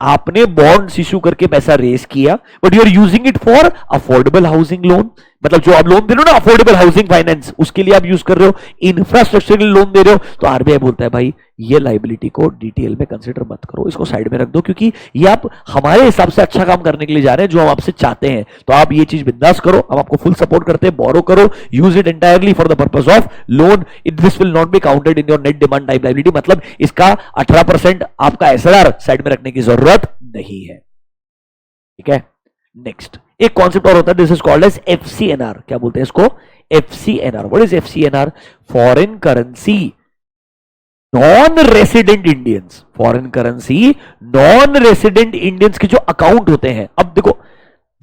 आपने बॉन्ड्स इशू करके पैसा रेज किया but you are using it for affordable housing loan. मतलब जो आप लोन दे रहे हो ना अफोर्डेबल हाउसिंग फाइनेंस, उसके लिए आप यूज कर रहे हो, इंफ्रास्ट्रक्चर के लिए लोन दे रहे हो, तो आरबीआई बोलता है भाई ये लाइबिलिटी को डिटेल में कंसीडर मत करो, इसको साइड में रख दो, क्योंकि ये आप हमारे हिसाब से अच्छा काम करने के लिए जा रहे हैं जो हम आपसे चाहते हैं। तो आप ये चीज बिंदास करो, हम आपको फुल सपोर्ट करते हैं, बोरो करो, use it entirely for the purpose of loan. This will not be counted in your net demand type liability. मतलब इसका 18% आपका एसएलआर साइड में रखने की जरूरत नहीं है। ठीक है, नेक्स्ट एक कॉन्सेप्ट और होता है, this is called as FCNR. क्या बोलते हैं इसको? FCNR. What is FCNR? Foreign currency non resident Indians. Foreign currency non resident Indians के जो अकाउंट होते हैं। अब देखो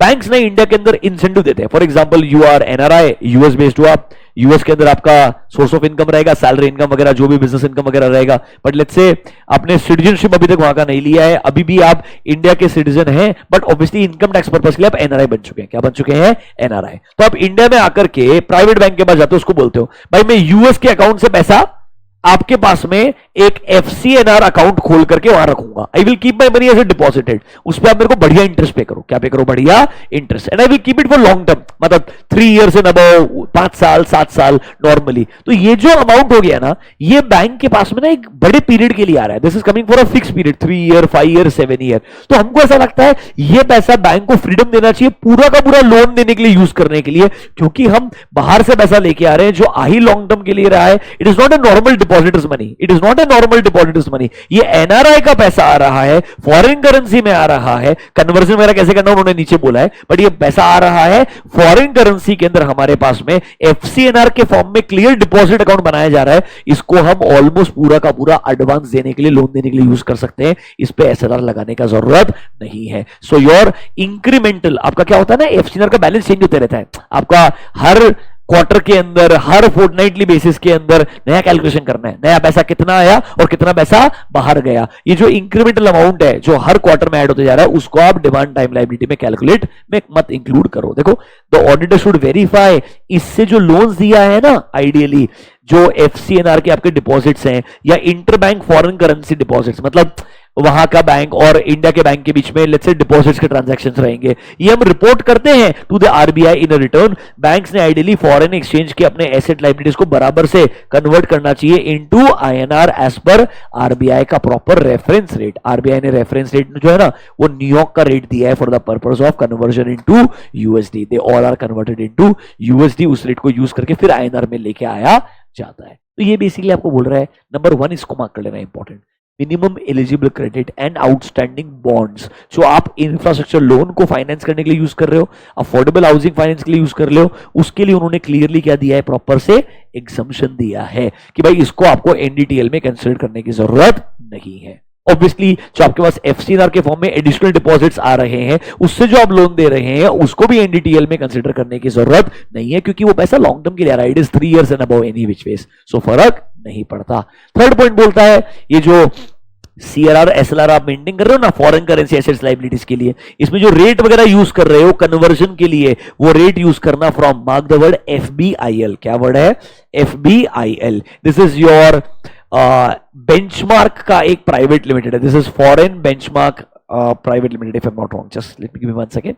बैंक्स ने इंडिया के अंदर इंसेंटिव देते हैं। For example you are NRI, US based हो आप, यूएस के अंदर आपका सोर्स ऑफ इनकम रहेगा, सैलरी इनकम वगैरह, जो भी बिजनेस इनकम वगैरह रहेगा। बट लेट्स से आपने सिटीजनशिप अभी तक वहां का नहीं लिया है, अभी भी आप इंडिया के सिटीजन हैं, but obviously income tax purpose के लिए आप एनआरआई बन चुके हैं। क्या बन चुके हैं? एनआरआई। तो आप इंडिया में आकर के प्राइवेट बैंक के पास जाते हो, उसको बोलते हो भाई मैं यूएस के अकाउंट से पैसा आपके पास में एक एफसीएनआर अकाउंट खोल करके वहां रखूंगा। I will keep my money as a deposited. उस पर आप मेरे को बढ़िया इंटरेस्ट पे करो। क्या पे करो? बढ़िया interest. And I will keep it for long term, मतलब 3 ईयर्स एंड अबव, 5 साल 7 साल नॉर्मली। तो ये जो अमाउंट हो गया ना, ये बैंक के पास में ना एक बड़े पीरियड के लिए आ रहा है। This is coming for a fix period, 3 year 5 year 7 year. तो हमको ऐसा लगता है ये पैसा बैंक को फ्रीडम देना चाहिए पूरा का पूरा लोन देने के लिए, यूज करने के लिए, क्योंकि हम बाहर से पैसा लेके आ रहे हैं जो आ ही लॉन्ग टर्म के लिए रहा है। It is not a normal depositors money, it is not a normal depositors money. ये एनआरआई का पैसा आ रहा है, फॉरेन करेंसी में आ रहा है। कन्वर्जन वगैरह कैसे करना उन्होंने नीचे बोला है, बट ये पैसा आ रहा है फॉरेन करेंसी के अंदर हमारे पास में एफसीएनआर के फॉर्म में क्लियर डिपॉजिट अकाउंट बनाया जा रहा है। इसको हम ऑलमोस्ट पूरा का पूरा एडवांस देने के लिए, लोन देने के लिए यूज कर सकते हैं। इस पे एसएलआर लगाने का जरूरत नहीं है। सो योर इंक्रीमेंटल, आपका क्या होता है ना, एफसीएनआर का बैलेंस चेंज होते रहता है। आपका हर क्वार्टर के अंदर, हर फोर्टनाइटली बेसिस के अंदर नया कैलकुलेशन करना है, नया पैसा कितना आया और कितना पैसा बाहर गया। ये जो इंक्रीमेंटल अमाउंट है जो हर क्वार्टर में ऐड होते जा रहा है, उसको आप डिमांड टाइम लायबिलिटी में कैलकुलेट में मत इंक्लूड करो। देखो द ऑडिटर शुड वेरीफाई, इससे जो लोन्स दिया है ना, आइडियली जो एफसीएनआर के आपके डिपॉजिट्स हैं या इंटरबैंक फॉरेन करेंसी डिपॉजिट्स, मतलब वहां का बैंक और इंडिया के बैंक के बीच में लेट्स से डिपॉजिट्स के ट्रांजैक्शंस रहेंगे, ये हम रिपोर्ट करते हैं to the RBI in return. Banks ने आइडियली फॉरेन एक्सचेंज के अपने एसेट लाइबिलिटीज को बराबर से कन्वर्ट करना चाहिए into INR as per RBI का प्रॉपर रेफरेंस रेट। आरबीआई ने रेफरेंस रेट जो है ना वो न्यूयॉर्क का रेट दिया है for the purpose of conversion into USD. They all are converted into USD, उस रेट को यूज करके फिर आईएनआर में लेके आया जाता है। तो ये बेसिकली आपको बोल रहा है नंबर 1, इसको मार्क कर लेना important, minimum eligible credit and outstanding bonds. जो आप इंफ्रास्ट्रक्चर लोन को फाइनेंस करने के लिए यूज कर रहे हो, अफोर्डेबल हाउसिंग फाइनेंस के लिए यूज कर रहे हो, उसके लिए उन्होंने क्लियरली क्या दिया है, प्रॉपर से एग्जम्पशन दिया है कि भाई इसको आपको एनडीटीएल में कंसीडर करने की जरूरत नहीं है। ऑब्वियसली जो आपके पास एफसीआर के फॉर्म में एडिशनल डिपॉजिट्स आ रहे हैं, उससे जो आप लोन दे रहे हैं उसको भी एनडीटीएल में कंसीडर करने की जरूरत नहीं है, क्योंकि वो पैसा लॉन्ग टर्म के लिए आ रहा है। It is 3 years and above any which ways, so फर्क नहीं पड़ता। थर्ड पॉइंट बोलता है ये जो सीआरआर एसएलआर आप मेंटेन कर रहे हो ना फॉरेन करेंसी एसेट्स लाइबिलिटीज के लिए, इसमें जो रेट वगैरह यूज कर रहे हो कन्वर्जन के लिए, वो रेट यूज करना फ्रॉम मार्क द वर्ड एफबीआईएल। क्या वर्ड है? एफबीआईएल। दिस इज योर बेंचमार्क का एक प्राइवेट लिमिटेड है। This is foreign benchmark private limited if I am not wrong, just let me give me 1 second।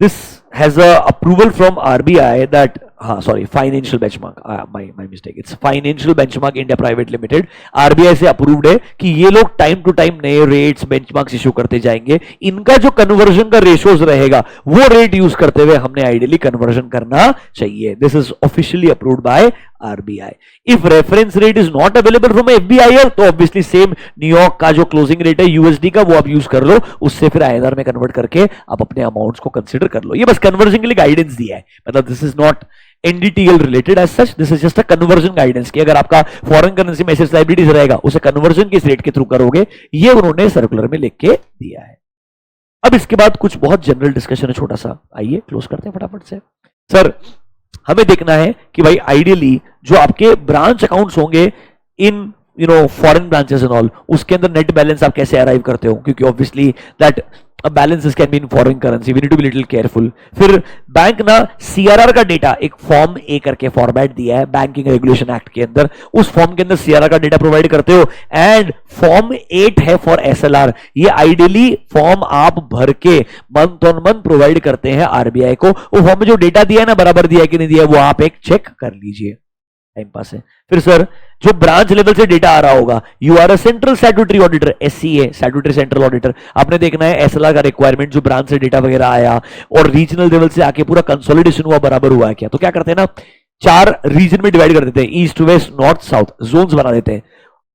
This has a approval from RBI that sorry, financial benchmark, my mistake, it's financial benchmark India Private Limited। RBI से approved है कि ये लोग time to time नए rates benchmarks issue करते जाएंगे। इनका जो कन्वर्जन का रेशियोज रहेगा वो रेट यूज करते हुए हमने आइडियली कन्वर्जन करना चाहिए। This is officially approved by RBI. If reference rate is not available from FBIL तो ऑब्वियसली सेम न्यूयॉर्क का जो क्लोजिंग रेट है यूएसडी का वो आप यूज कर लो, उससे फिर आईएनआर में कन्वर्ट करके आप अपने अमाउंट्स को कंसीडर कर लो। ये बस कन्वर्जन के लिए गाइडेंस दिया है, मतलब this is not NDTL related as such, this is just a conversion guidance कि अगर आपका फॉरेन करेंसी में एसेट्स लायबिलिटीज रहेगा उसे कन्वर्जन किस रेट के थ्रू करोगे, ये उन्होंने सर्कुलर में लिख के दिया है। अब इसके बाद कुछ बहुत जनरल डिस्कशन है छोटा सा, आइए क्लोज करते हैं फटाफट से। सर हमें देखना है कि भाई आइडियली जो आपके ब्रांच अकाउंट्स होंगे in foreign branches and all, उसके अंदर नेट बैलेंस आप कैसे अराइव करते हो, क्योंकि obviously that balances can be in foreign currency, we need to be little careful। फिर बैंक ना सीआरआर का डेटा एक फॉर्म ए करके फॉर्मेट दिया है बैंकिंग रेगुलेशन एक्ट के अंदर, उस फॉर्म के अंदर सीआरआर का डेटा प्रोवाइड करते हो। एंड फॉर्म 8 है फॉर एसएलआर, ये आइडियली फॉर्म आप भर के मंथ ऑन मंथ प्रोवाइड करते हैं आरबीआई को। वो फॉर्म में जो डेटा दिया है ना बराबर दिया है कि नहीं दिया, वो आप एक चेक कर लीजिए, टाइम पास है। फिर सर जो ब्रांच लेवल से डेटा आ रहा होगा, you are a central statutory auditor, SCA statutory central auditor, आपने देखना है एसएलआर का रिक्वायरमेंट जो ब्रांच से डेटा वगैरह आया और रीजनल लेवल से आके पूरा कंसोलिडेशन हुआ बराबर हुआ है क्या। तो क्या करते हैं ना, 4 रीजन में डिवाइड कर देते हैं, east west north south, zones बना देते हैं।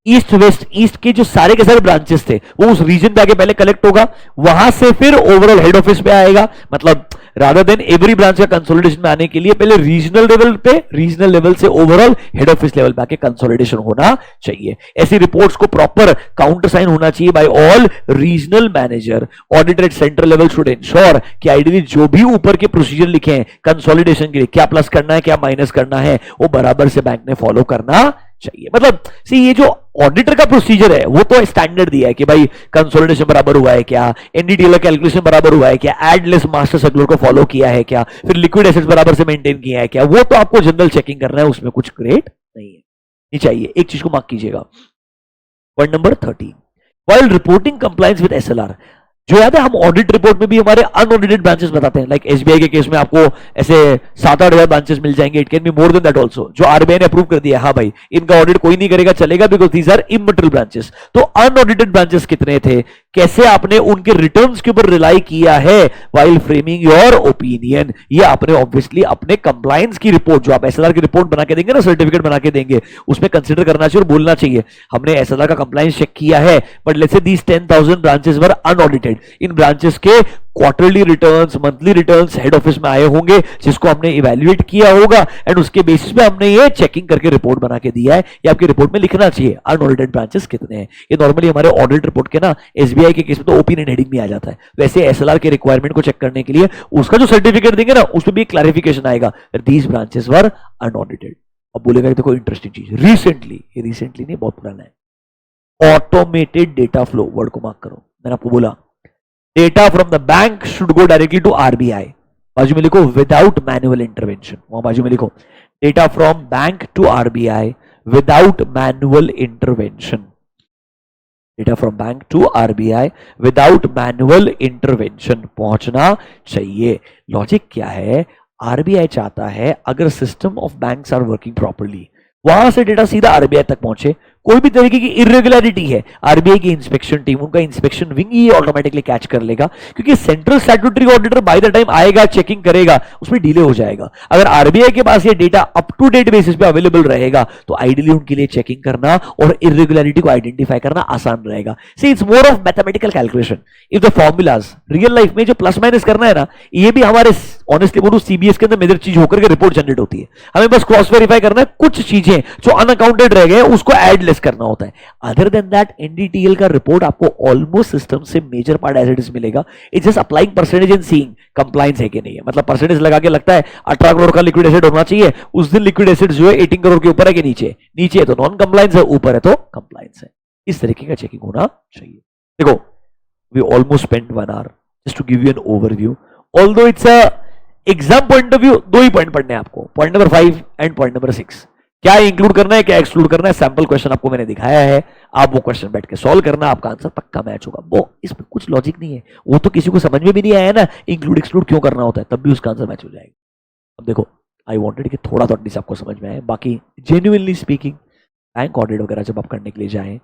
ईस्ट वेस्ट ईस्ट के जो सारे के सारे ब्रांचेस थे वो उस रीजन पे आके पहले कलेक्ट होगा, वहां से फिर ओवरऑल हेड ऑफिस पे आएगा। मतलब रादर देन एवरी ब्रांच का कंसोलिडेशन में आने के लिए पहले रीजनल लेवल पे, रीजनल लेवल से ओवरऑल हेड ऑफिस लेवल पे आके कंसोलिडेशन होना चाहिए। ऐसी रिपोर्ट्स को प्रॉपर काउंटर साइन होना चाहिए by all regional manager. Auditor at central level should ensure कि आइडियली जो भी ऊपर के प्रोसीजर लिखे हैं कंसोलिडेशन के लिए, क्या प्लस करना है क्या माइनस करना है, वो बराबर से बैंक ने फॉलो करना चाहिए। मतलब सी ये जो ऑडिटर का प्रोसीजर है वो तो स्टैंडर्ड दिया है कि भाई कंसोलिडेशन बराबर हुआ है क्या, एनडीटीएल कैलकुलेशन बराबर हुआ है क्या, एड लेस मास्टर सर्कुलर को फॉलो किया है क्या, फिर लिक्विड एसेट्स बराबर से मेंटेन किया है क्या, वो तो आपको जनरल चेकिंग करना है, उसमें कुछ ग्रेट नहीं है, नहीं चाहिए। एक चीज को मार्क कीजिएगा, point number 13, while reporting compliance with SLR. जो याद है हम ऑडिट रिपोर्ट में भी हमारे अनऑडिटेड ब्रांचेस बताते हैं, लाइक एसबीआई के केस में आपको ऐसे 7-8 हजार ब्रांचेस मिल जाएंगे, it can be more than that also, जो आरबीआई ने अप्रूव कर दिया, हाँ भाई इनका ऑडिट कोई नहीं करेगा चलेगा because these are immaterial branches. तो अनऑडिटेड ब्रांचेस कितने थे, कैसे आपने उनके रिटर्न्स के ऊपर रिलाई किया है व्हाइल फ्रेमिंग योर ओपिनियन, ये आपने ऑब्वियसली अपने कंप्लायंस की रिपोर्ट जो आप एसएलआर की रिपोर्ट बना के देंगे ना, सर्टिफिकेट बना के देंगे, उसमें कंसीडर करना चाहिए और बोलना चाहिए हमने एसएलआर का कंप्लायंस चेक किया है, but let's say these 10,000 branches were unaudited. इन ब्रांचेस के quarterly returns, monthly returns head office में आए होंगे जिसको हमने इवैल्यूएट किया होगा एंड उसके बेसिस पे हमने ये चेकिंग करके रिपोर्ट बना के दिया है। ये आपकी रिपोर्ट में लिखना चाहिए अनऑडिटेड ब्रांचेस कितने हैं। ये नॉर्मली हमारे ऑडिट रिपोर्ट के ना एसबीआई के केस में तो ओपिनियन हेडिंग में आ जाता है, वैसे एसएलआर के रिक्वायरमेंट को चेक करने के लिए उसका जो सर्टिफिकेट देंगे ना उसमें भी एक क्लैरिफिकेशन आएगा, दीज ब्रांचेस वर अनऑडिटेड। अब बोलेगा देखो इंटरेस्टिंग चीज, रिसेंटली नहीं बहुत पुराना है, ऑटोमेटेड डेटा फ्लो, वर्ड को मार्क करो, मैंने आपको बोला data from the bank should go directly to RBI, बाजू में लिखो विदाउट मैनुअल इंटरवेंशन, वहां बाजू में लिखो data from bank to RBI without manual intervention. Data from bank to RBI without manual intervention पहुंचना चाहिए. लॉजिक क्या है? आरबीआई चाहता है अगर system of banks are working properly, वहां से डेटा सीधा आरबीआई तक पहुंचे. कोई भी तरीके की इरेगुलरिटी है, आरबीआई की इंस्पेक्शन टीम, उनका इंस्पेक्शन विंग ही ऑटोमेटिकली कैच कर लेगा, क्योंकि central statutory auditor by the time आएगा, चेकिंग करेगा, उसमें डिले हो जाएगा. अगर आरबीआई के पास ये data up to date basis पे अवेलेबल रहेगा तो आइडियली उनके लिए चेकिंग करना और इरेगुलरिटी को आइडेंटिफाई करना आसान रहेगा. See it's more of mathematical calculation. If the formulas real life में जो प्लस माइनस करना है ना, ये भी हमारे ऑनेस्टली बोलूं सीबीएस के अंदर मेजर चीज होकर के रिपोर्ट जनरेट होती है. हमें बस क्रॉस वेरीफाई करना है, कुछ चीजें जो अनअकाउंटेड रह गए उसको एड लेस करना होता है. अदर देन दैट एनडीटीएल का रिपोर्ट आपको ऑलमोस्ट सिस्टम से major part as it is मिलेगा. It's just applying percentage and seeing compliance है कि नहीं है. मतलब परसेंटेज लगा के लगता है 18 करोड़ का लिक्विड एसिड होना चाहिए, उस दिन लिक्विड एसिड जो है 18 करोड़ के ऊपर है कि नीचे, नीचे है तो नॉन कंप्लायंस है, ऊपर है तो कंप्लायंस है. इस तरीके का चेकिंग होना चाहिए. देखो, we almost spend 1 hour just to give you an overview. Although it's a exam point of view, 2 ही पॉइंट पढ़ने हैं आपको, point number 5 and point number 6. क्या इंक्लूड करना है, क्या एक्सक्लूड करना है, सैंपल क्वेश्चन आपको मैंने दिखाया है, आप वो क्वेश्चन बैठ के सॉल्व करना, आपका आंसर पक्का मैच होगा. वो इसमें कुछ लॉजिक नहीं है, वो तो किसी को समझ में भी नहीं आया ना इंक्लूड एक्सक्लूड क्यों करना होता है, तब भी उसका आंसर मैच हो जाएगा. अब देखो, आई वांटेड कि थोड़ा तो एटलीस्ट आपको समझ में आए. बाकी जेन्युइनली स्पीकिंग, बैंक ऑडिट वगैरह जब आप करने के लिए जाएं,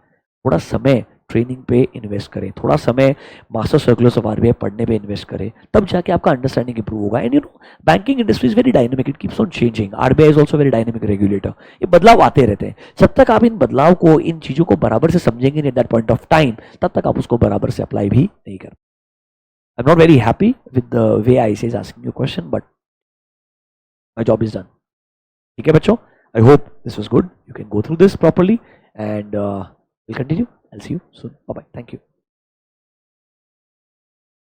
थोड़ा समय ट्रेनिंग पे इन्वेस्ट करें, थोड़ा समय मास्टर सर्कुलर्स ऑफ आरबीआई पढ़ने पे इन्वेस्ट करें, तब जाके आपका अंडरस्टैंडिंग इंप्रूव होगा. And you know, banking industry is very dynamic, it keeps on changing. RBI is also very dynamic regulator. ये बदलाव आते रहते हैं. जब तक आप इन बदलाव को, इन चीजों को बराबर से समझेंगे नहीं at that point of time, तब तक आप उसको बराबर से अप्लाई भी नहीं कर. I am not very happy with the way I is asking you question, but my job is done. ठीक है बच्चों, I hope this was good. You can go through this properly and we'll continue. I'll see you soon. Bye bye. Thank you.